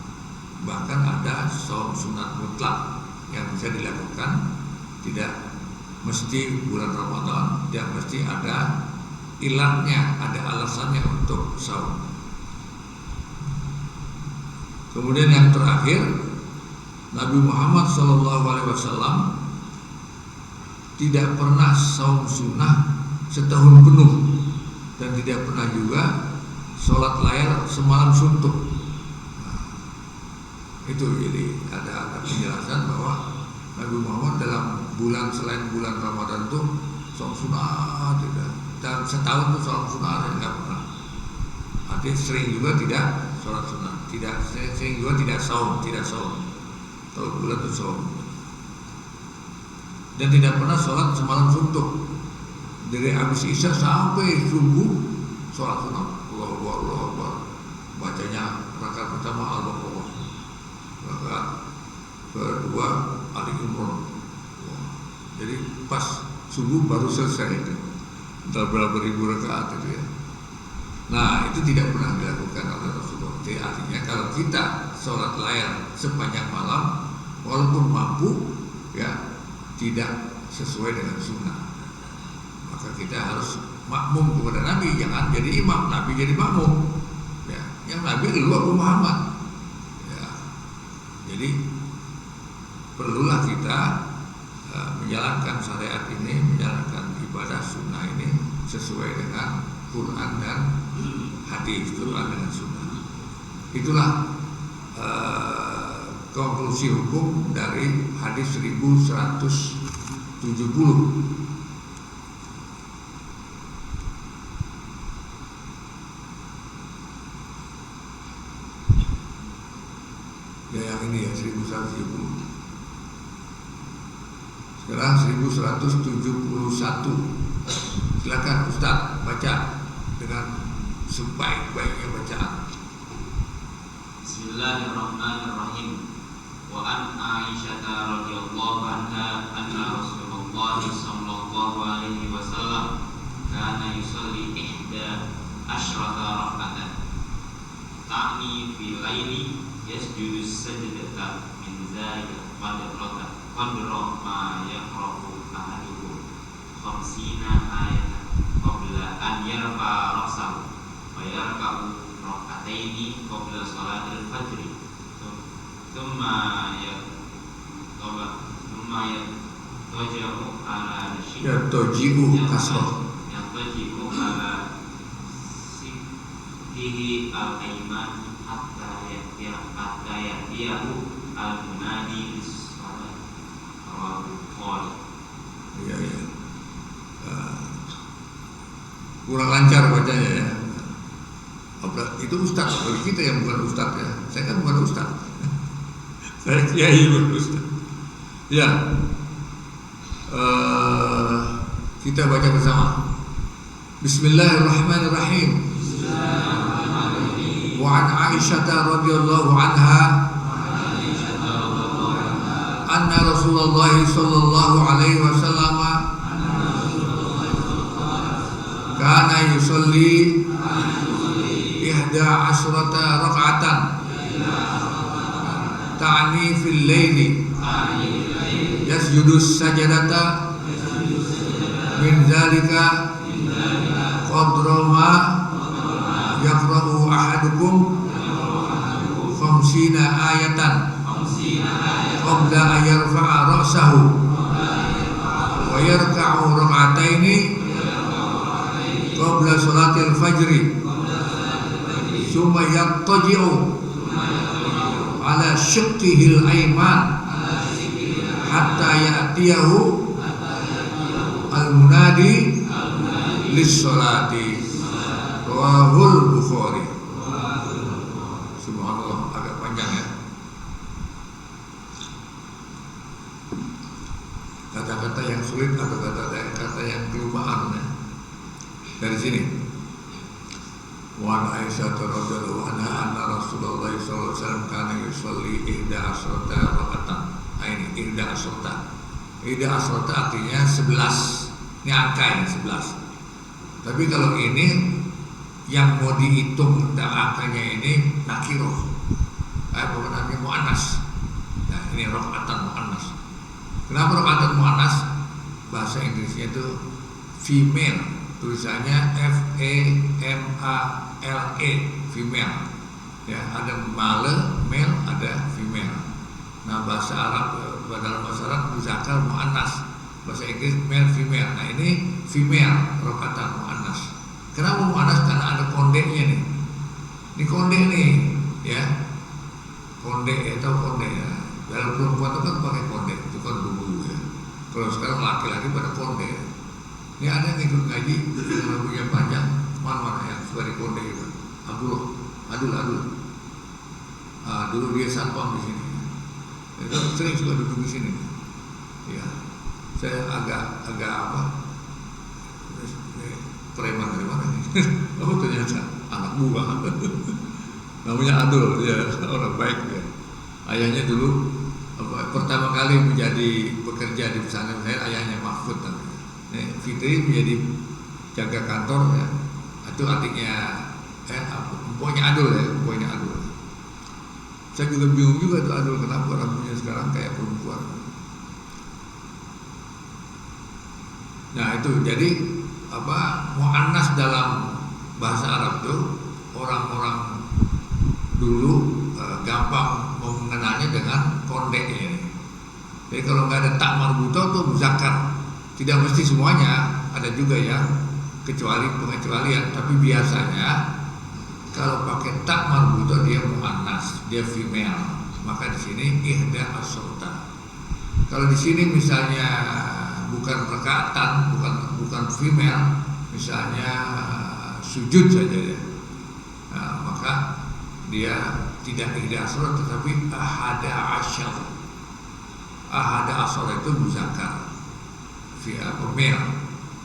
bahkan ada saum sunat mutlak yang bisa dilakukan. Tidak mesti bulan Ramadan, tidak mesti ada ilatnya, ada alasannya untuk saum. Kemudian yang terakhir, Nabi Muhammad SAW tidak pernah saum sunnah setahun penuh. tidak pernah juga sholat layar semalam suntuk. Nah, itu jadi ada penjelasan bahwa Nabi Muhammad dalam bulan selain bulan Ramadan itu sholat sunat tidak. Dalam setahun itu sholat sunat tidak pernah. Artinya sering juga tidak sholat sunat, sering juga tidak saum. Kalau bulan itu saum. Dan tidak pernah sholat semalam suntuk. Dari habis isya sampai subuh sholat sunat. Allahu Akbar. Bacanya rakaat pertama Al-Baqarah, rakaat kedua Ali Imran. Jadi pas subuh baru selesai itu. Entah berapa ribu rakaat itu ya. Nah, itu tidak pernah dilakukan oleh Rasulullah. Jadi artinya kalau kita sholat layar sepanjang malam, walaupun mampu, ya tidak sesuai dengan sunnah. Maka kita harus makmum kepada Nabi, jangan jadi imam, Nabi jadi makmum. Ya, yang Nabi lu Abu Muhammad. Ya, jadi perlulah kita menjalankan syariat ini, menjalankan ibadah sunnah ini sesuai dengan Quran dan hadis, Quran dengan sunnah. Itulah konklusi hukum dari hadis 1170. Ya, yang ini ya 1170. Sekarang 1171. Silakan Ustaz baca dengan sebaik-baiknya bacaan. Bismillahirrahmanirrahim. Wa an Aisyah radhiyallahu anha anna Rasulullah sallallahu alaihi wasallam kana yusalli ihda asyrata rak'atan ta'ni fil laili yasjudu sajdata min zalika qadra ma yaqra'u ahadukum khamsina ayatan qabla an yarfa ra'sahu wa yarka'u rak'ataini qabla salatil fajri thumma yataji'u ala sikhihi al-ayman hatta ya'tiyahu al-munadi lis-salat. Iya. Kurang lancar bacanya ya. Itu Ustaz, bagi kita yang bukan Ustaz ya. Saya kan bukan Ustaz. Saya kiai bukan Ustaz. Ya. Kita baca bersama. Bismillahirrahmanirrahim. Wa an Aisyah radhiyallahu anha anna Rasulullah sallallahu alaihi wasallam kana yusalli ihda asyrata rak'atan ta'ni fil laili yasjudu sajadata min zalika qadra ma yaqra'u ahadukum khamsina ayatan qabla an yarfa'a ra'sahu wa yarka'u rak'ataini qabla salatil fajri summa yattaji'u ala shiqqihil ayman hatta ya'tiyahu al-munadi lis-salati. Rawahul Bukhari. Subhanallah, agak panjang ya. Kata-kata yang sulit atau kata-kata yang kelupaan ya. Dari sini. Wa Aisyah radhiyallahu anha anna Rasulullah sallallahu alaihi wasallam kana yusalli ihda asyrata rak'atan. Ini ihda asyrata. Ihda asyrata artinya 11. Ini angka yang 11. Tapi kalau ini yang mau dihitung angkanya ini nakiroh, apa namanya, mu'annas. Nah, ini rak'atan mu'annas. Kenapa rak'atan mu'annas? Bahasa Inggrisnya itu female, tulisannya FEMALE, female. Ya, ada male, ada female. Nah, bahasa Arab, dalam bahasa Arab muzakar mu'annas, bahasa Inggris male female. Nah, ini female, rak'atan mu'annas. Kenapa mu'annas konde nih, ya. Konde atau konde ya. Dalam perempuan itu kan pakai konde, itu kan dulu ya. Kalau sekarang laki-laki pada konde ya. Ini ada yang ikut ngaji dengan rambutnya panjang, mana yang suka di konde itu. Adul. Dulu dia satpam di sini. Itu sering suka duduk di sini. Ya, saya agak apa? Preman dari mana nih? Oh ternyata anak buah. Namanya Adul, ya orang baik ya. Ayahnya dulu pertama kali menjadi bekerja di pesantren saya, ayahnya Mahfud. Fitri menjadi jaga kantor ya. Itu adiknya empoknya Adul ya, empoknya Adul. Saya juga bingung juga tuh Adul kenapa rambutnya sekarang kayak perempuan. Nah itu jadi mu'annas dalam bahasa Arab itu orang-orang dulu gampang mengenalnya dengan konde ini. Jadi kalau nggak ada tak marbuto tuh muzakkar. Tidak mesti semuanya, ada juga yang pengecualian. Tapi biasanya kalau pakai tak marbuto dia mu'annas, dia female. Maka di sini ihda as-sultan. Kalau di sini misalnya bukan rakaatan, bukan female, misalnya sujud saja ya. Nah, maka dia tidak ihda as-sultan tetapi ahada asyar itu muzakkar. Female.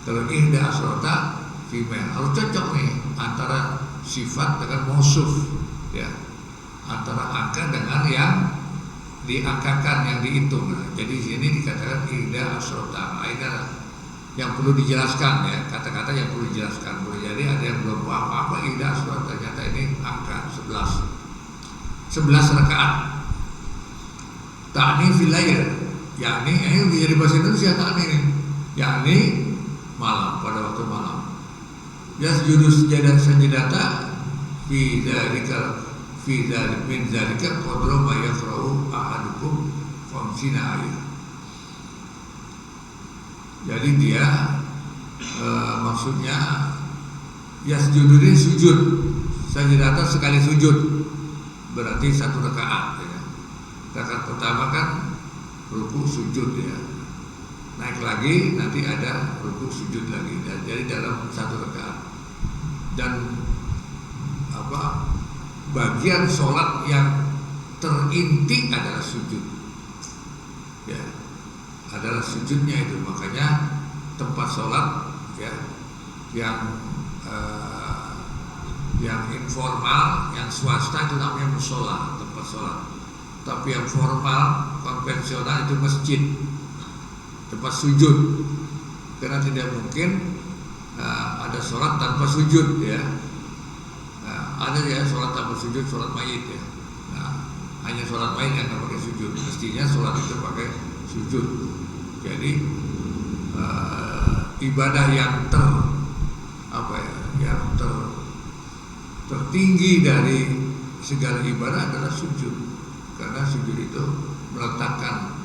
Kalau ihda as-sultan female. Harus cocok nih antara sifat dengan mausuf ya. Antara angka dengan yang diangkakan, yang dihitung. Jadi di sini dikatakan ihda as-sultan. Yang perlu dijelaskan ya, kata-kata yang perlu dijelaskan. Boleh jadi ada yang belum paham apa ihda as-sultan, ternyata ini angka 11 rakaat. Ta'ni fil lail, yakni ini menjadi bahasa Indonesia ta'ni ini. Yakni malam, pada waktu malam. Yasjudu sajadata fi min dzalika qadra ma yaqra'u ahadukum 50 ayat. Jadi dia maksudnya yasjudu ini sujud. Sajadata sekali sujud berarti 1 rakaat ya. Rakaat pertama kan ruku sujud ya. Naik lagi nanti ada ruku sujud lagi. Dan jadi dalam 1 rakaat. Dan bagian sholat yang terinti adalah sujud ya, adalah sujudnya itu. Makanya tempat sholat ya yang informal, yang swasta itu namanya musola, tempat sholat. Tapi yang formal, konvensional itu masjid, tempat sujud. Karena tidak mungkin ada sholat tanpa sujud ya. Ada ya sholat tanpa sujud, sholat mayit ya. Nah, hanya sholat mayit yang tidak pakai sujud. Mestinya sholat itu pakai sujud. Jadi ibadah yang tertinggi dari segala ibadah adalah sujud. Karena sujud itu meletakkan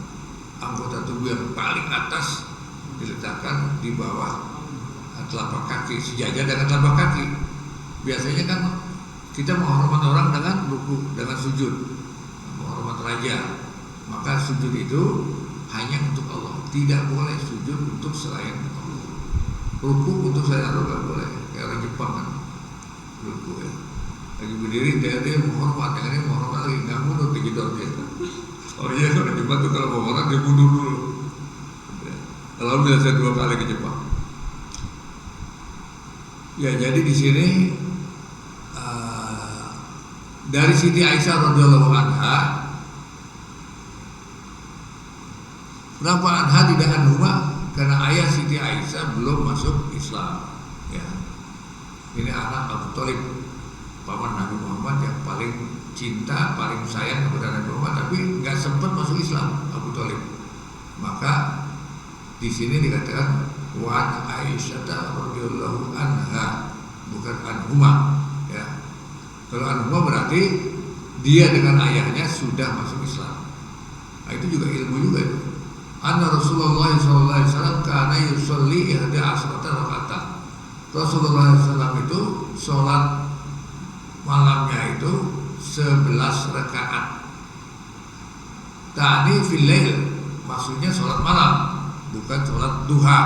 anggota tubuh yang paling atas, diletakkan di bawah telapak kaki, sejajar dengan telapak kaki. Biasanya kan kita menghormat orang dengan ruku, dengan sujud, menghormat raja. Maka sujud itu hanya untuk Allah, tidak boleh sujud untuk selain Allah. Ruku untuk selain Allah tidak boleh. Kayak orang Jepang kan, ruku ya. Lagi berdiri dia menghormat, yang ini menghormat lagi nggak mundur, dijedot dia. Oh iya, orang Jepang tuh kalau menghormat dia mundur dulu. Alhamdulillah saya 2 kali ke Jepang. Ya jadi di sini dari Siti Aisyah radhiyallahu anha, kenapa anha tidak anhuma? Karena ayah Siti Aisyah belum masuk Islam. Ya, ini anak Abu Thalib, paman Nabi Muhammad yang paling cinta, paling sayang kepada Nabi Muhammad, tapi nggak sempat masuk Islam Abu Thalib. Maka di sini dikatakan wa Aisyah radhiyallahu anha, bukan anhuma. Ya. Kalau anhuma berarti dia dengan ayahnya sudah masuk Islam. Nah, itu juga ilmu juga itu. Anna Rasulullah SAW kana yusolli ihda asrata rakaatan. Rasulullah SAW itu sholat malamnya itu 11 rakaat. Ta'ni fil lail, maksudnya sholat malam, bukan sholat duha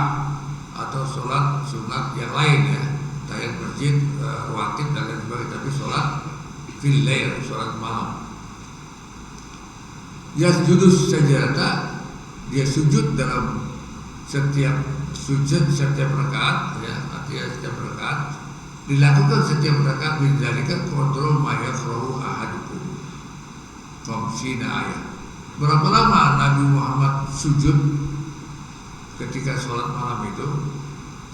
atau sholat sunat yang lain ya, tahiyat masjid, rawatib dan lain sebagainya, tapi sholat fil lail, sholat malam. Yasjudus sajadata, dia sujud dalam setiap sujud setiap rakaat ya, artinya setiap rakaat dilakukan setiap rakaat menjadikan kontrol mayaqra'u ahadukum khamsina ayat. Berapa lama Nabi Muhammad sujud ketika sholat malam itu?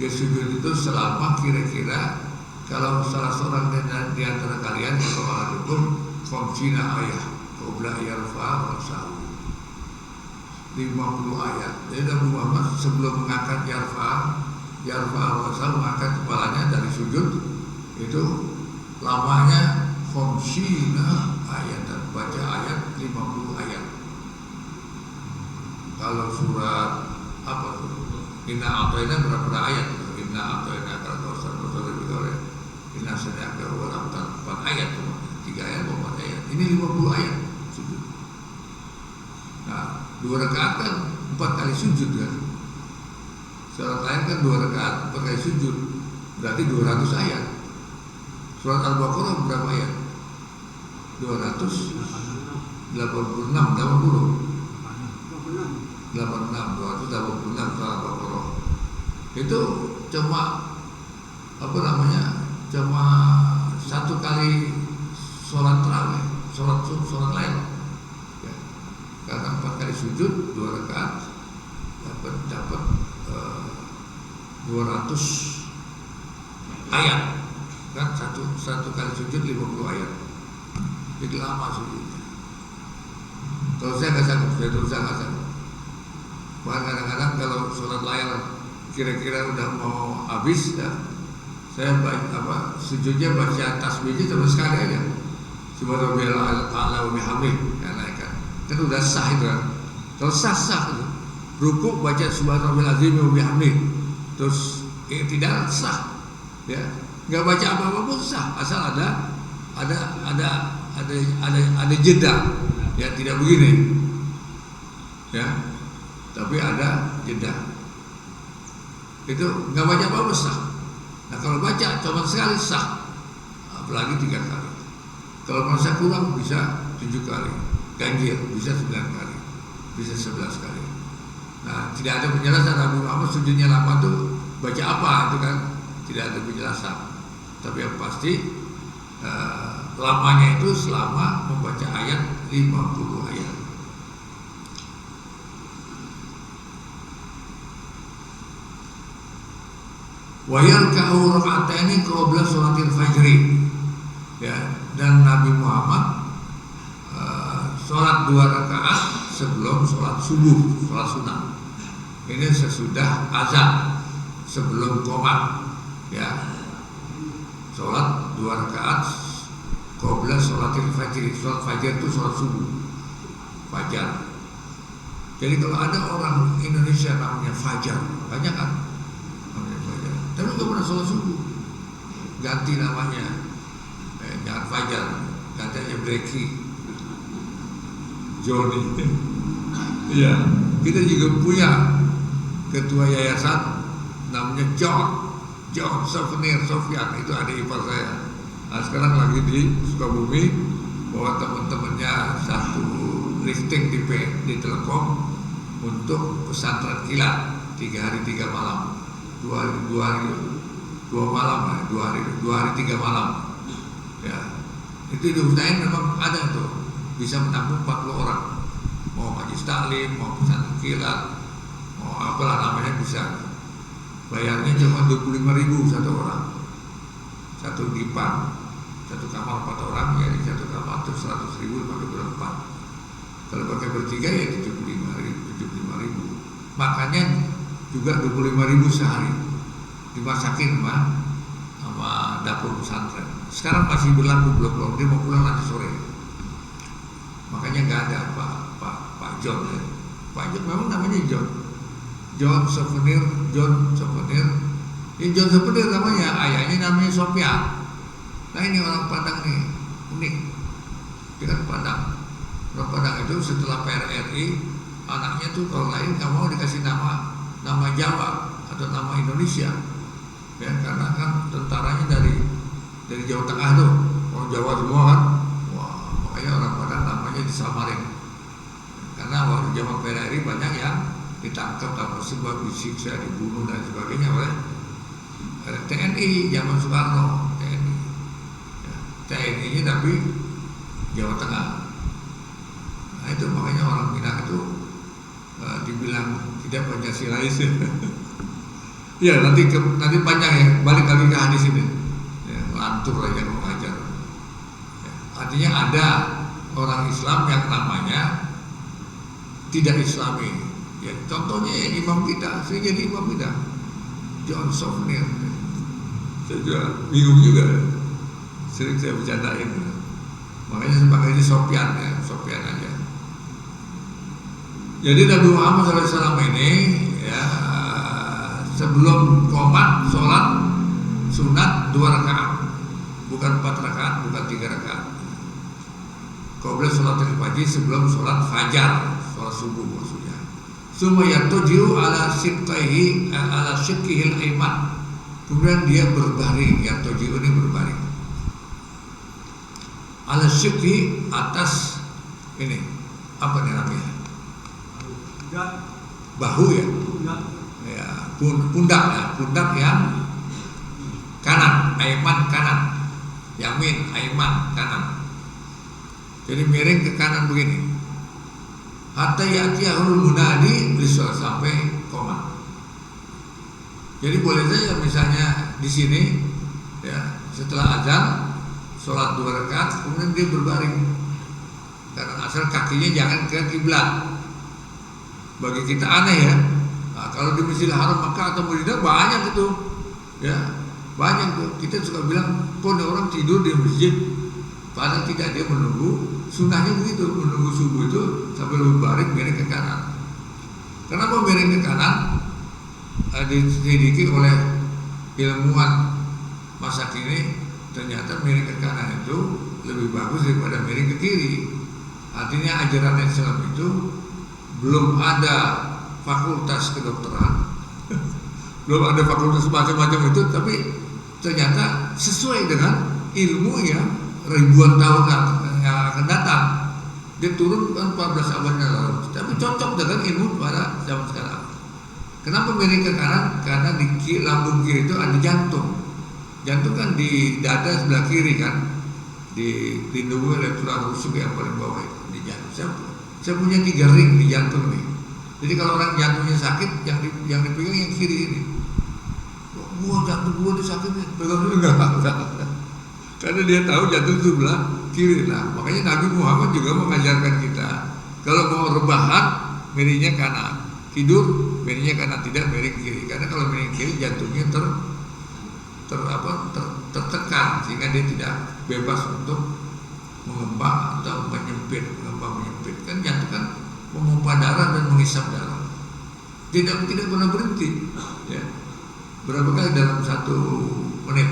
Dia sujud itu selama kira-kira kalau salah seorang di antara kalian atau ahadukum khamsina ayat qabla yarfa'a ra'sahu, 50 ayat. Jadi Nabi Muhammad sebelum mengangkat yarfa'a ra'sahu, mengangkat kepalanya dari sujud itu lamanya khamsina ayat, dan baca ayat 50 ayat. Kalau surat apa tuh? Inna a'tayna berapa ayat? Inna a'tayna kalau surat lebih Inna sadaka wal abtar 4 ayat tuh. 3 ayat 4 ayat. Ini 50 ayat sujud. Nah, 2 rakaat kan 4 kali sujud kan. Surat lain kan 2 rakaat 4 kali sujud, berarti 200 ayat. Surat Al-Baqarah berapa ayat? 286, 286 surat Al-Baqarah. Itu cuma cuma 1 kali sholat tarawih, sholat lain ya. Karena 4 kali sujud 2 rakaat dapat 200 ayat kan, satu kali sujud 50 ayat. Jadi lama sujudnya. Kalau saya nggak sanggup, bahkan kadang-kadang kalau sholat layar kira-kira udah mau habis ya, saya sujudnya baca tasbihnya cuma sekali aja, subhanallah ta'ala wa bihamdih, ya naikkan kan udah sah itu kan. Kalau sah itu rukuk baca subhanallah azim wa bihamdih, terus tidak sah ya, nggak baca apa-apa pun sah, asal ada jeda ya, tidak begini ya, tapi ada jeda, itu nggak baca apa-apa sah. Nah kalau baca cuma sekali sah, apalagi 3 kali. Kalau merasa kurang bisa 7 kali, ganjil bisa 9 kali, bisa 11 kali. Nah tidak ada penjelasan Nabi Muhammad sujudnya lama tuh baca apa, itu kan tidak ada penjelasan. Tapi yang pasti lamanya itu selama membaca ayat 50 ayat. Wa yarka'u raka'ataini qabla sholatil fajri ya, dan Nabi Muhammad sholat 2 rakaat sebelum sholat subuh, sholat sunat. Ini sesudah azan, sebelum qomat ya, sholat 2 rakaat qabla sholatil fajri. Sholat fajar itu sholat subuh, fajar. Jadi kalau ada orang Indonesia namanya Fajar, banyak kan namanya Fajar, tapi nggak pernah sholat subuh, ganti namanya, jangan Fajar, ganti aja Blacky, Johnny. Iya, kita juga punya ketua yayasan namanya John Souvenir Sofyan, itu adik ipar saya. Nah sekarang lagi di Sukabumi bawa teman-temannya satu lifting di Telekom untuk pesantren kilat 3 hari 3 malam, 2 hari 3 malam ya. Itu diusahain memang ada tuh, bisa menampung 40 orang, mau majlis taklim, mau pesantren kilat, mau apalah namanya bisa. Bayarnya cuma 25.000 satu orang, satu dipan, satu kamar 4 orang ya, di satu kamar terus 100.000 pakai berempat. Kalau pakai bertiga ya 75.000. Makanya juga 25.000 sehari dimasakin sama dapur pesantren. Sekarang masih berlaku, belum, dia mau pulang nanti sore. Makanya nggak ada Pak John ya. Pak John memang namanya John Souvenir. Ini John Souvenir namanya, ayahnya namanya Sofyan. Nah ini orang Padang nih unik, dia kan Padang. Orang Padang itu setelah PRRI, anaknya tuh kalau lain nggak mau dikasih nama Jawa atau nama Indonesia, ya karena kan tentaranya dari Jawa Tengah tuh, orang Jawa semua kan, wah makanya orang Padang namanya disamarin. Karena waktu zaman PRRI banyak yang ditangkap tanpa sebab, disiksa, dibunuh dan sebagainya oleh TNI zaman Soekarno, TNI. TNI-nya tapi Jawa Tengah. Nah itu makanya orang Minang itu dibilang tidak Pancasilais. Ya nanti panjang ya, balik lagi ke hadis ini. Ya, lantur aja mengajar. Ya, artinya ada orang Islam yang namanya tidak Islami. Ya, contohnya ya, imam kita, saya jadi imam kita, John Sofnir. Saya juga bingung juga, sering saya bercandain. Makanya saya panggilnya Sofyan ya, Sofyan aja. Jadi Nabi Muhammad SAW ini ya sebelum qomat sholat sunat 2 rakaat, bukan 4 rakaat, bukan 3 rakaat. Qabla sholatil fajr, sebelum sholat fajar, sholat subuh maksudnya. Summa yatujiu ala shiqqihi ala shiqqihil aiman. Kemudian dia berbaring, yatujiu ini berbaring. Ala shiqqi, atas ini apa nih namanya? Bahu ya. Ya, pundak yang kanan, aiman kanan, yamin, aiman kanan. Jadi miring ke kanan begini. Hatta ya'tiyahul munadi sampai qomat. Jadi boleh saja misalnya di sini ya, setelah azan sholat 2 rakaat kemudian dia berbaring. Karena asal kakinya jangan ke kiblat. Bagi kita aneh ya. Nah, kalau di Masjidil Haram Makkah atau Madinah banyak itu, ya banyak tuh. Kita suka bilang, kok ada orang tidur di masjid, padahal tidak, dia menunggu. Sunnahnya begitu, menunggu subuh itu sampai berbaring miring ke kanan. Kenapa miring ke kanan? Diselidiki oleh ilmuwan masa kini, ternyata miring ke kanan itu lebih bagus daripada miring ke kiri. Artinya ajaran Islam itu belum ada fakultas kedokteran, belum ada fakultas macam-macam itu, tapi ternyata sesuai dengan ilmu yang ribuan tahun yang akan datang. Dia turun 14 abad yang lalu, tapi cocok dengan ilmu pada zaman sekarang. Kenapa miring ke kanan? Karena di lambung kiri itu ada jantung. Jantung kan di dada sebelah kiri kan, dilindungi oleh tulang rusuk yang paling bawah itu, di jantung. Saya punya 3 ring di jantung nih. Jadi kalau orang jantungnya sakit, yang dipegang yang kiri ini. Wah, jantung gua disakit nih, pegang dulu enggak. Karena dia tahu jantung sebelah kiri lah. Makanya Nabi Muhammad juga mengajarkan kita, kalau mau rebahan miringnya kanan, tidur miringnya kanan, tidak miring kiri. Karena kalau miring kiri jantungnya tertekan sehingga dia tidak bebas untuk mengembang atau menyempit. Kan jantung kan memompa darah dan menghisap darah. Tidak pernah berhenti. Ya. Berapa kali dalam 1 menit?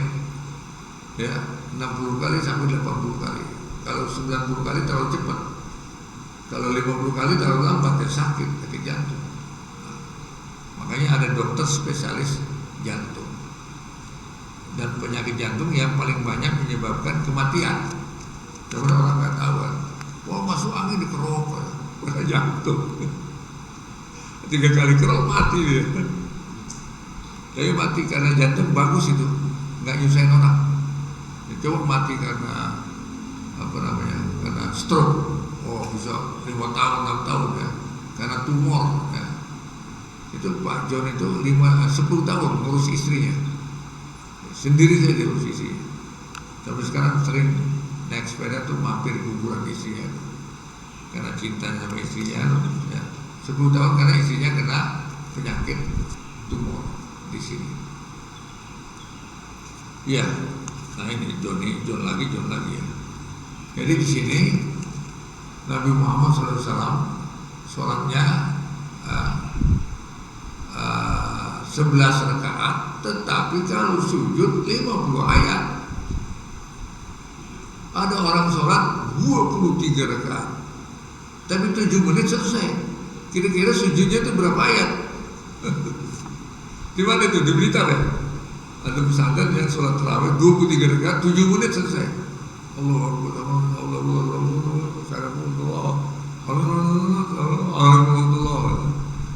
Ya, 60 kali sampai 80 kali. Kalau 90 kali terlalu cepat. Kalau 50 kali terlalu lambat, ya sakit jantung. Nah, makanya ada dokter spesialis jantung. Dan penyakit jantung yang paling banyak menyebabkan kematian. Coba orang nggak tahu kan. Wah, masuk angin di kerok, jantung. 3 kali kerok mati dia. Tapi mati karena jantung bagus itu, nggak nyusahin orang. Coba mati karena karena stroke, oh bisa 5 tahun 6 tahun ya, karena tumor ya. Itu Pak John itu 10 tahun ngurus istrinya, sendiri saja ngurus istrinya. Tapi sekarang sering naik sepeda tuh mampir kuburan istrinya, karena cinta sama istrinya ya. 10 tahun karena istrinya kena penyakit tumor di sini. Ya. Nah ini John lagi ya. Jadi di sini Nabi Muhammad SAW sholatnya 11 rakaat, tetapi kalau sujud 50 ayat. Ada orang sholat 23 rakaat, tapi 7 menit selesai. Kira-kira sujudnya itu berapa ayat? Di mana itu? Di Blitar ya? Ada pesantren yang sholat tarawih 23 rakaat 7 menit selesai. Allahu Akbar, Allah.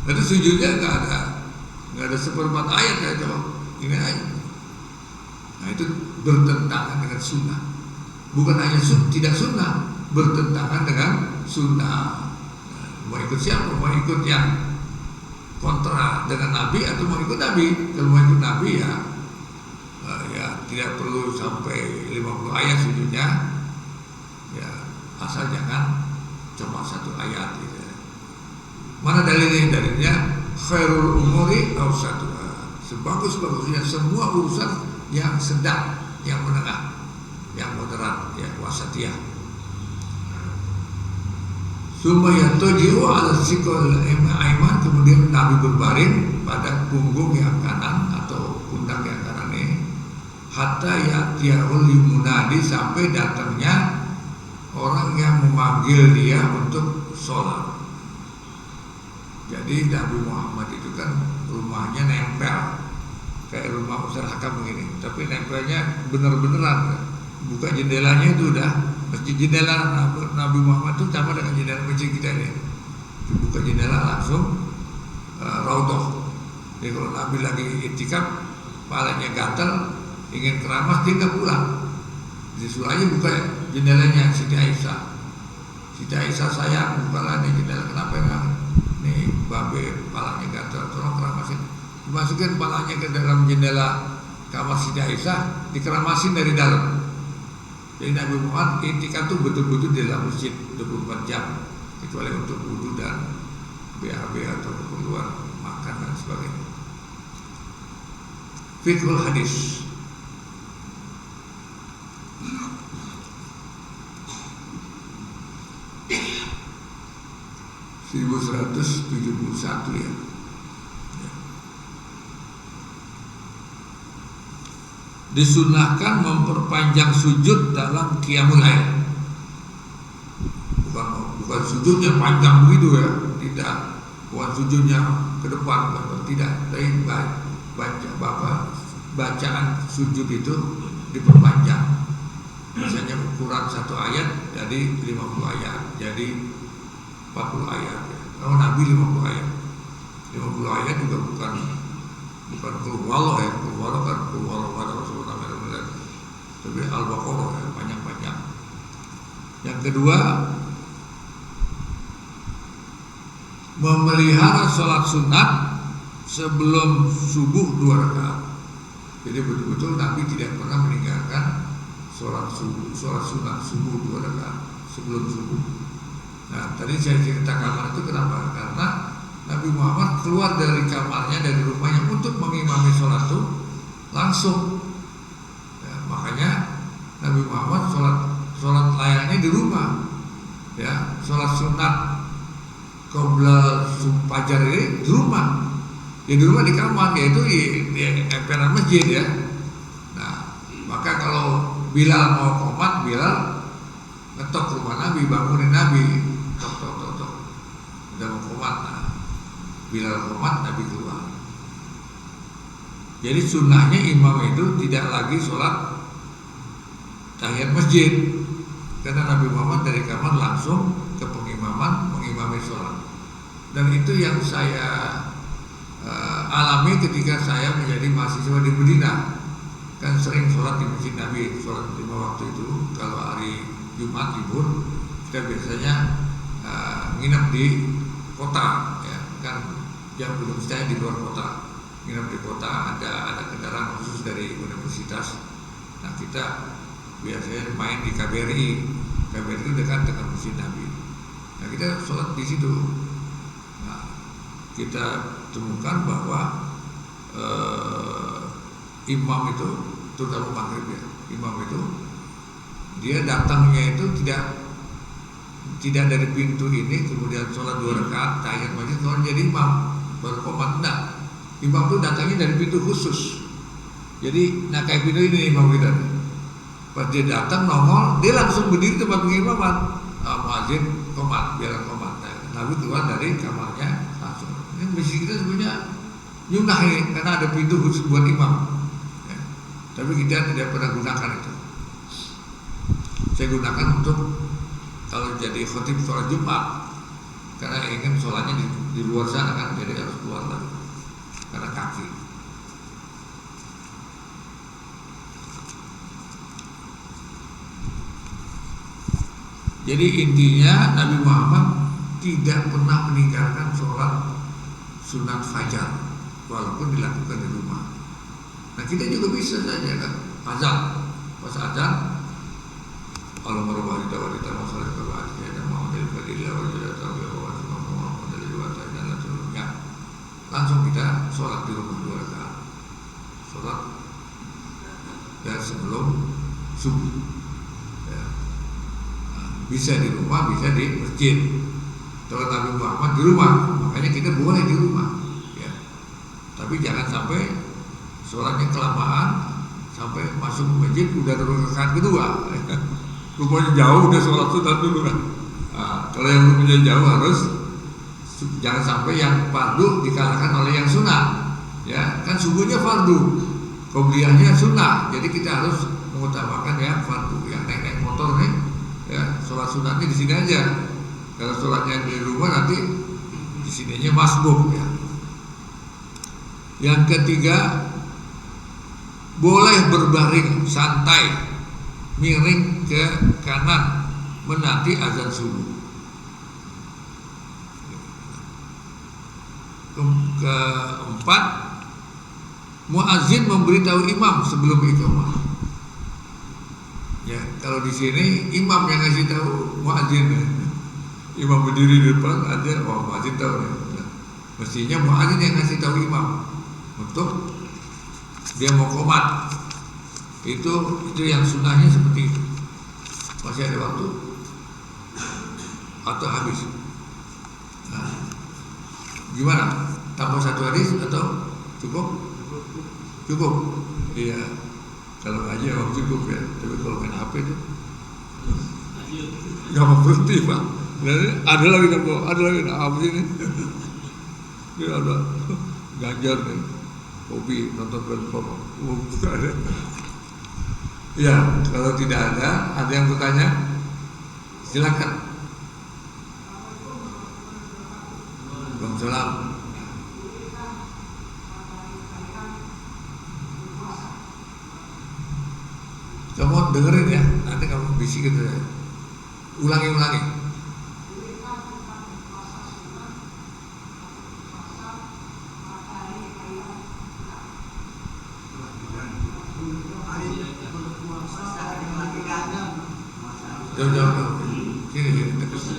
Jadi sujudnya nggak ada seperempat ayat kayak coba. Ini ayat. Nah itu bertentangan dengan sunnah. Bukan hanya tidak sunnah, bertentangan dengan sunnah. Mau ikut siapa? Mau ikut yang kontra dengan Nabi atau mau ikut Nabi? Kalau mau ikut Nabi ya tidak perlu sampai 50 ayat sujudnya, ya asal jangan cuma 1 ayat gitu. Mana dalilnya? Dalilnya khairul umuri awsatuha, sebagus-bagusnya semua urusan yang sedang, yang menengah, yang moderat, yang wasatiyah. Summa yataji'u ala sikol aiman, kemudian Nabi berbaring pada punggung yang kanan atau pundak yang kanan ini, hatta ya'tiyahul limunadi, sampai datangnya orang yang memanggil dia untuk sholat. Jadi Nabi Muhammad itu kan rumahnya nempel kayak rumah Ustaz Hakam begini, tapi nempelnya bener-beneran, buka jendelanya itu udah masjid. Jendela Nabi Muhammad itu sama dengan jendela masjid kita ini. Buka jendela langsung raudhah. Jadi kalau Nabi lagi iktikaf, kepalanya gatal, ingin keramas, dia nggak pulang. Disuruh aja buka jendelanya Siti Aisyah. Siti Aisyah, sayang, bukalah nih jendela. Kenapa enggak? Nih babe kepalanya gatal, tolong keramasin. Dimasukin kepalanya ke dalam jendela kamar Siti Aisyah, dikeramasin dari dalam. Jadi Nabi Muhammad intikan tuh betul-betul di dalam masjid 24 jam, kecuali untuk wudu dan BAB atau keperluan makan dan sebagainya. Fiqhul hadis. (1171) ya. Disunahkan memperpanjang sujud dalam qiyamul lail. Bukan sujudnya panjang begitu ya, tidak. Bukan sujudnya ke depan, tidak. Tapi bacaan sujud itu diperpanjang. Misalnya ukuran 1 ayat jadi 50 ayat, jadi 40 ayat. Kalau Nabi 50 ayat. 50 ayat juga bukan kulwallah ya, kulwallah kan kulwallah pada Rasulullah SAW, tapi Al-Baqarah ya, banyak-banyak. Yang kedua, memelihara sholat sunat sebelum subuh 2 rakaat. Jadi betul-betul Nabi tidak pernah meninggalkan sholat sunat subuh 2 rakaat sebelum subuh. Nah, tadi saya cerita kamar itu kenapa? Karena Nabi Muhammad keluar dari kamarnya, dari rumahnya untuk mengimami sholat itu langsung. Ya, makanya Nabi Muhammad sholat layaknya di rumah. Ya, sholat sunat qabla fajar ini di rumah. Ya di rumah, di kamar, yaitu di emperan masjid ya. Nah, maka kalau Bilal mau qomat, Bilal ngetok rumah Nabi, bangunin Nabi, tok. Udah mau qomat. Nah, Bilal qomat, Nabi keluar. Jadi sunnahnya imam itu tidak lagi sholat tahiyat masjid, karena Nabi Muhammad dari kamar langsung ke pengimaman, mengimami sholat. Dan itu yang saya alami ketika saya menjadi mahasiswa di Madinah. Kan sering sholat di masjid Nabi, sholat 5 waktu itu. Kalau hari Jumat libur, kita biasanya nginep di kota ya, kan yang belum saya di luar kota, nginep di kota, ada kendaraan khusus dari universitas. Nah, kita biasanya main di KBRI. KBRI itu dekat dengan masjid Nabi. Nah, kita sholat di situ. Nah, kita temukan bahwa imam itu, terutama maghrib ya, imam itu dia datangnya itu tidak dari pintu ini kemudian sholat 2 rakaat tahiyat masjid kalau jadi imam baru qomat. Enggak, imam itu datangnya dari pintu khusus. Jadi nah kayak pintu ini imam kita. Pas dia datang nongol, dia langsung berdiri tempat pengimaman. Muadzin komat, biarkan komat. Nah, Nabi keluar dari kamarnya langsung. Ini masjid kita sebenarnya nyunah ini karena ada pintu khusus buat imam. Ya. Tapi kita tidak pernah gunakan itu. Saya gunakan untuk kalau jadi khotib sholat Jumat, karena ingin sholatnya di luar sana kan, jadi harus keluar lagi karena kaki. Jadi intinya Nabi Muhammad tidak pernah meninggalkan sholat sunat fajar walaupun dilakukan di rumah. Nah kita juga bisa saja kan azan, pas azan Allah merubah di dawah di tanah salat kebahagiaan dan Muhammad al-Fadillah wa jadatahu wa Muhammad al-Liwata dan lainnya. Langsung kita sholat di rumah 2 rakaat. Sholat ya sebelum subuh. Bisa di rumah, bisa di masjid. Kalau Nabi Muhammad di rumah, makanya kita boleh di rumah. Ya. Tapi jangan sampai sholatnya kelamaan, sampai masuk masjid udah rakaat kedua. Rumahnya jauh, udah sholat sunat dulu kan. Nah, kalau yang rumahnya jauh harus jangan sampai yang fardu dikalahkan oleh yang sunnah. Ya, kan subuhnya fardu, qobliyahnya sunnah. Jadi kita harus mengutamakan yang fardu. Yang naik motor nih, ya sholat sunatnya di sini aja. Kalau sholatnya di rumah nanti di sininya masbuk ya. Yang ketiga, boleh berbaring santai, miring ke kanan menanti azan subuh. Keempat, muazin memberitahu imam sebelum iqamah. Ya, kalau di sini imam yang ngasih tahu muadzin. Imam berdiri di depan ada, muadzin tahu nih. Mestinya muadzin yang ngasih tahu imam untuk dia mau qomat. Itu yang sunnahnya seperti itu. Masih ada waktu atau habis. Nah, gimana? Tambah 1 hadis atau cukup? Cukup. Iya. Kalau ngaji memang cukup ya, tapi kalau main HP itu nggak mau berhenti Pak. Dan ada lagi apa ini? Dia ada Ganjar nih, hobi nonton film ada. Ya, kalau tidak ada yang bertanya, silakan. Waalaikumsalam. Kamu dengerin ya, nanti kamu bisik gitu ya. Ulangi. Jauh. Sini terus.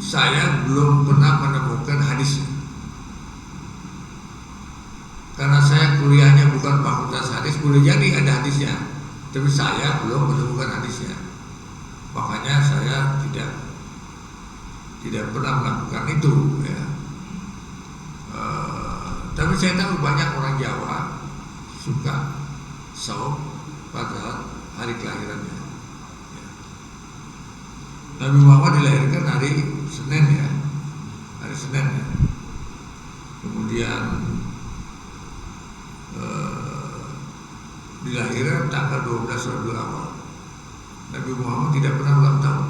Saya belum pernah menemukan hadisnya. Karena saya kuliahnya bukan fakultas hadis, boleh jadi ada hadisnya, tapi saya belum menemukan hadisnya. Makanya saya tidak pernah melakukan itu ya. Tapi saya tahu banyak orang Jawa suka saum pada hari kelahirannya ya. Nabi Muhammad dilahirkan hari Senin ya, kemudian dilahirkan tanggal 12 Rabiul Awal. Nabi Muhammad tidak pernah ulang tahun.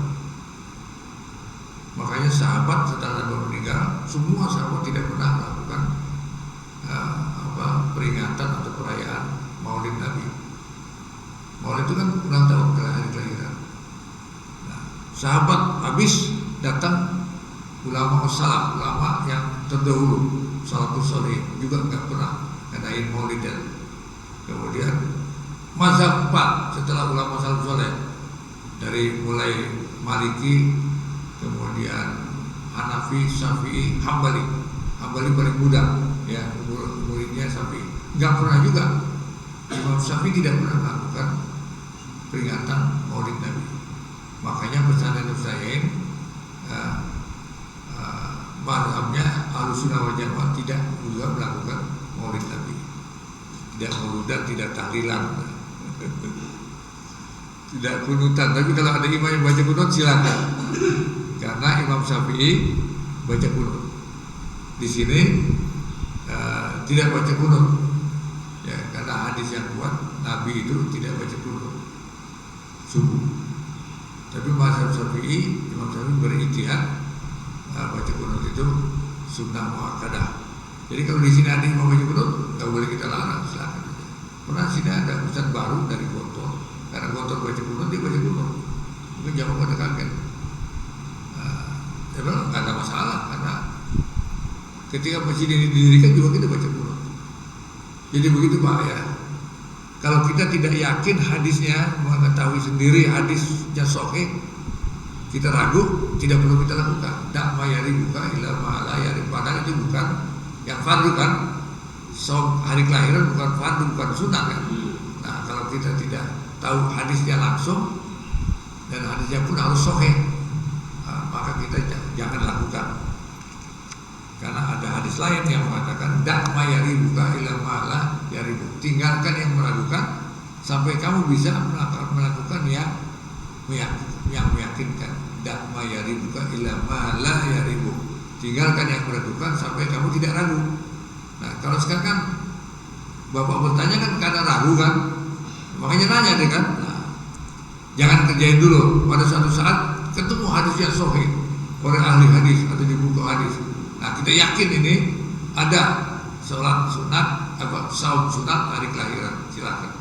Makanya sahabat setelah Nabi meninggal, semua sahabat tidak pernah melakukan peringatan atau perayaan Maulid Nabi. Maulid itu kan ulang tahun hari kelahiran. Nah, sahabat habis datang ulama yang terdahulu, salafus saleh juga nggak pernah ngadain Maulid. Kemudian mazhab 4 setelah ulama salafus saleh, dari mulai Maliki, kemudian Hanafi, Syafi'i, Hambali paling muda ya, muridnya Syafi'i. Nggak pernah juga Imam Syafi'i tidak pernah melakukan peringatan Maulid Nabi. Makanya pesantren Nusairin mazhabnya Ahlussunnah wal Jamaah tidak juga melakukan Maulid Nabi, tidak mauludan, tidak tahlilan, tidak kunutan. Tapi kalau ada imam yang baca kunut silakan, karena Imam Syafi'i baca kunut. Di sini tidak baca kunut, ya, karena hadis yang kuat Nabi itu tidak baca kunut subuh. Tapi mazhab Syafi'i, Imam Syafi'i berijtihad baca kunut itu sunnah muakkadah. Jadi kalau di sini ada imam baca kunut, nggak boleh kita larang, silakan. Pernah sini ada ustaz baru dari Gontor, karena Gontor baca kunut, dia baca kunut. Mungkin jamaah pada kaget. Memang nggak ada masalah, karena ketika masjid ini didirikan juga kita baca kunut. Jadi begitu Pak ya. Kalau kita tidak yakin hadisnya, mengetahui sendiri hadisnya sahih, kita ragu, tidak perlu kita lakukan. Dak mayari buka ila ma'ala yari. Padahal itu bukan yang fardu kan. Som hari kelahiran bukan fardu, bukan sunat kan. Nah, kalau kita tidak tahu hadisnya langsung dan hadisnya pun harus sahih, maka kita jangan lakukan. Karena ada hadis lain yang mengatakan dak mayari buka ila ma'ala yari. Tinggalkan yang meragukan sampai kamu bisa melakukan yang meyakinkan. Dak mayari buka ila ma'ala yaribu. Tinggalkan yang meragukan sampai kamu tidak ragu. Nah, kalau sekarang kan Bapak bertanya kan karena ragu kan, makanya nanya deh kan. Nah, jangan kerjain dulu. Pada suatu saat ketemu hadis yang sahih oleh ahli hadis atau di buku hadis. Nah, kita yakin ini ada sholat sunat, saum sunat hari kelahiran. Silakan.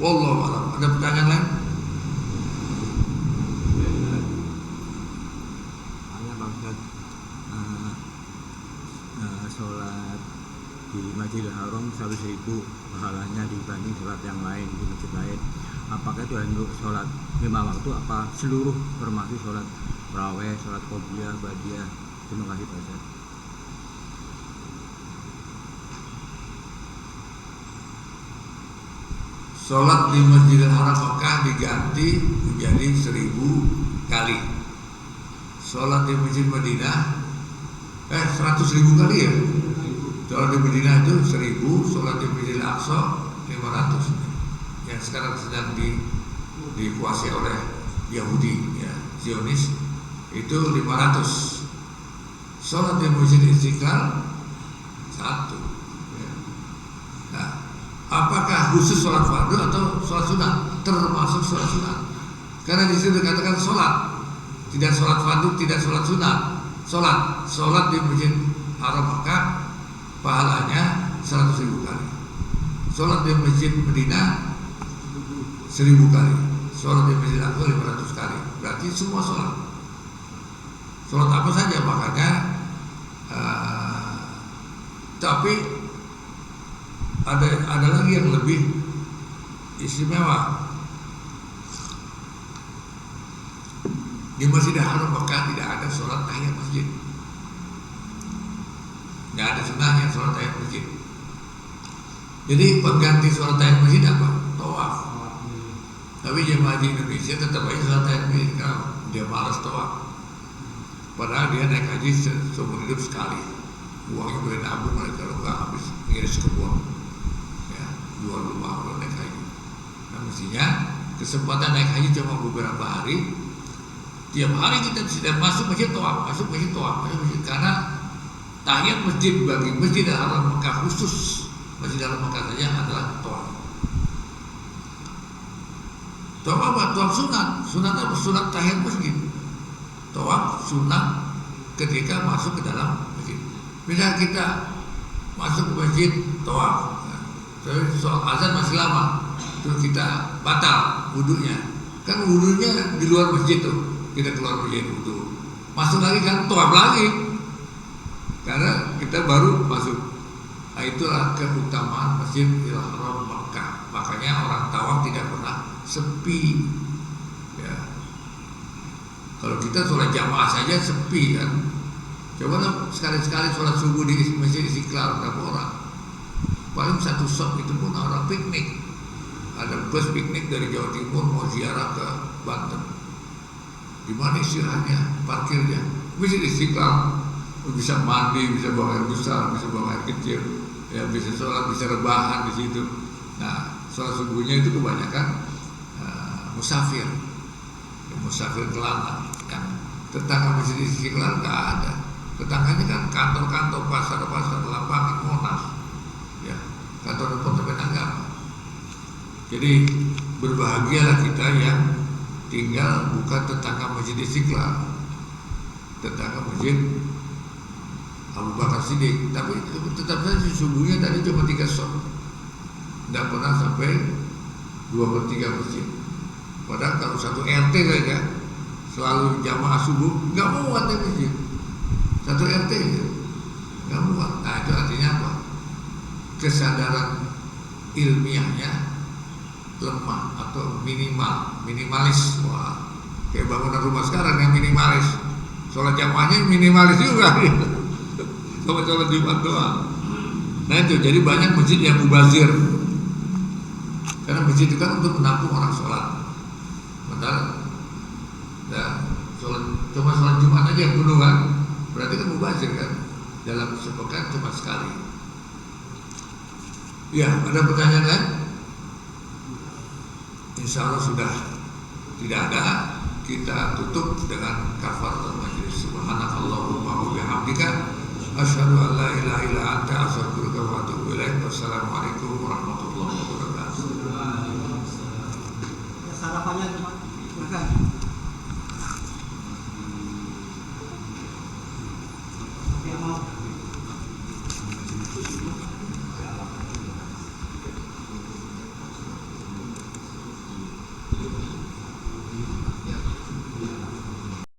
Wallahu a'lam. Ada pertanyaan lain? Sholat di Masjidil Haram 100.000 pahalanya dibanding sholat yang lain di masjid lain. Apakah itu hanya sholat 5 waktu, apa seluruh termasuk sholat raweh, sholat qobliyah, ba'diyah? Terima kasih Pak Ustaz. Sholat di Masjidil Haram Mekah diganti menjadi 1000 kali. Sholat di Masjid Madinah 100.000 kali ya. Sholat di Madinah itu 1000, sholat di Masjidil Aqsa 500. Yang sekarang sedang dikuasai oleh Yahudi ya, Zionis, itu 500. Sholat di Masjid Istiqlal 1 ya. Nah, apakah khusus sholat fardu atau sholat sunat? Termasuk sholat sunat, karena di situ dikatakan sholat, tidak sholat fardu, tidak sholat sunat. Sholat di Masjid Haram Mekah pahalanya 100.000 kali. Sholat di Masjid Madinah 1000 kali. Sholat di Masjid Aqsa 500 kali. Berarti semua sholat apa saja. Makanya tapi ada lagi yang lebih istimewa. Di Masjidil Haram Mekah tidak ada sholat tahiyat masjid. Tidak ada sunnahnya sholat tahiyat masjid. Jadi pengganti sholat tahiyat masjid apa? Tawaf. Tapi jemaah di Indonesia tetap aja sholat tahiyat masjid. Dia malas tawaf. Padahal dia naik haji seumur hidup sekali. Uangnya boleh nabung, kalau nggak habis ngiris kebun. Ya, jual rumah kalau naik haji. Nah, mestinya kesempatan naik haji cuma beberapa hari. Tiap hari kita tidak masuk masjid tawaf, karena tahiyat masjid bagi Masjidil Haram Mekah khusus, Masjidil Haram Mekah saja adalah tawaf. Tawaf apa? Tawaf sunat apa? Sunat tahiyat masjid. Tawaf sunat ketika masuk ke dalam masjid. Misal kita masuk ke masjid tawaf, tapi soal azan masih lama, terus kita batal wudunya. Kan wudunya di luar masjid tuh. Kita keluar masjid wudu, masuk lagi kan tawaf lagi, karena kita baru masuk. Nah, itulah keutamaan Masjidil Haram Mekah. Makanya orang tawaf tidak pernah sepi ya. Kalau kita sholat jamaah saja sepi kan. Coba sekali-sekali sholat subuh di Masjid Istiqlal berapa orang? Paling satu shot itu pun orang piknik. Ada bus piknik dari Jawa Timur mau ziarah ke Banten. Di mana istirahatnya, parkirnya? Masjid Istiqlal. Bisa mandi, bisa bawa air besar, bisa bawa air kecil, ya bisa sholat, bisa rebahan di situ. Nah, sholat subuhnya itu kebanyakan musafir, ya, musafir kelana. Yang tetangga Masjid Istiqlal nggak ada. Tetangganya kan kantor-kantor, pasar-pasar, lapangan, Monas, ya, kantor departemen agama. Jadi berbahagialah kita yang tinggal bukan tetangga Masjid Istiqlal, tetangga Masjid Abu Bakar Siddiq, tapi tetap saja subuhnya tadi cuma 3 shot, tidak pernah sampai 2/3 masjid. Padahal kalau satu RT saja selalu jamaah subuh nggak muat di masjid, satu RT nggak muat. Nah itu artinya apa? Kesadaran ilmiahnya lemah atau minimalis. Wah, kayak bangunan rumah sekarang yang minimalis, sholat jamaahnya minimalis juga. Sama sholat Jumat doang. Nah itu jadi banyak masjid yang mubazir. Karena masjid itu kan untuk menampung orang sholat. Padahal ya, cuma sholat Jumat aja yang penuh kan. Berarti kan mubazir kan. Dalam sepekan cuma sekali. Ya, ada pertanyaan lain? Insya Allah sudah tidak ada. Kita tutup dengan kafaratul majlis. Subhanakallahumma wa bihamdika asyhadu an la ilaha illa anta astaghfiruka wa atubu ilaik. Wassalamualaikum warahmatullahi wabarakatuh. Sarapannya, silakan.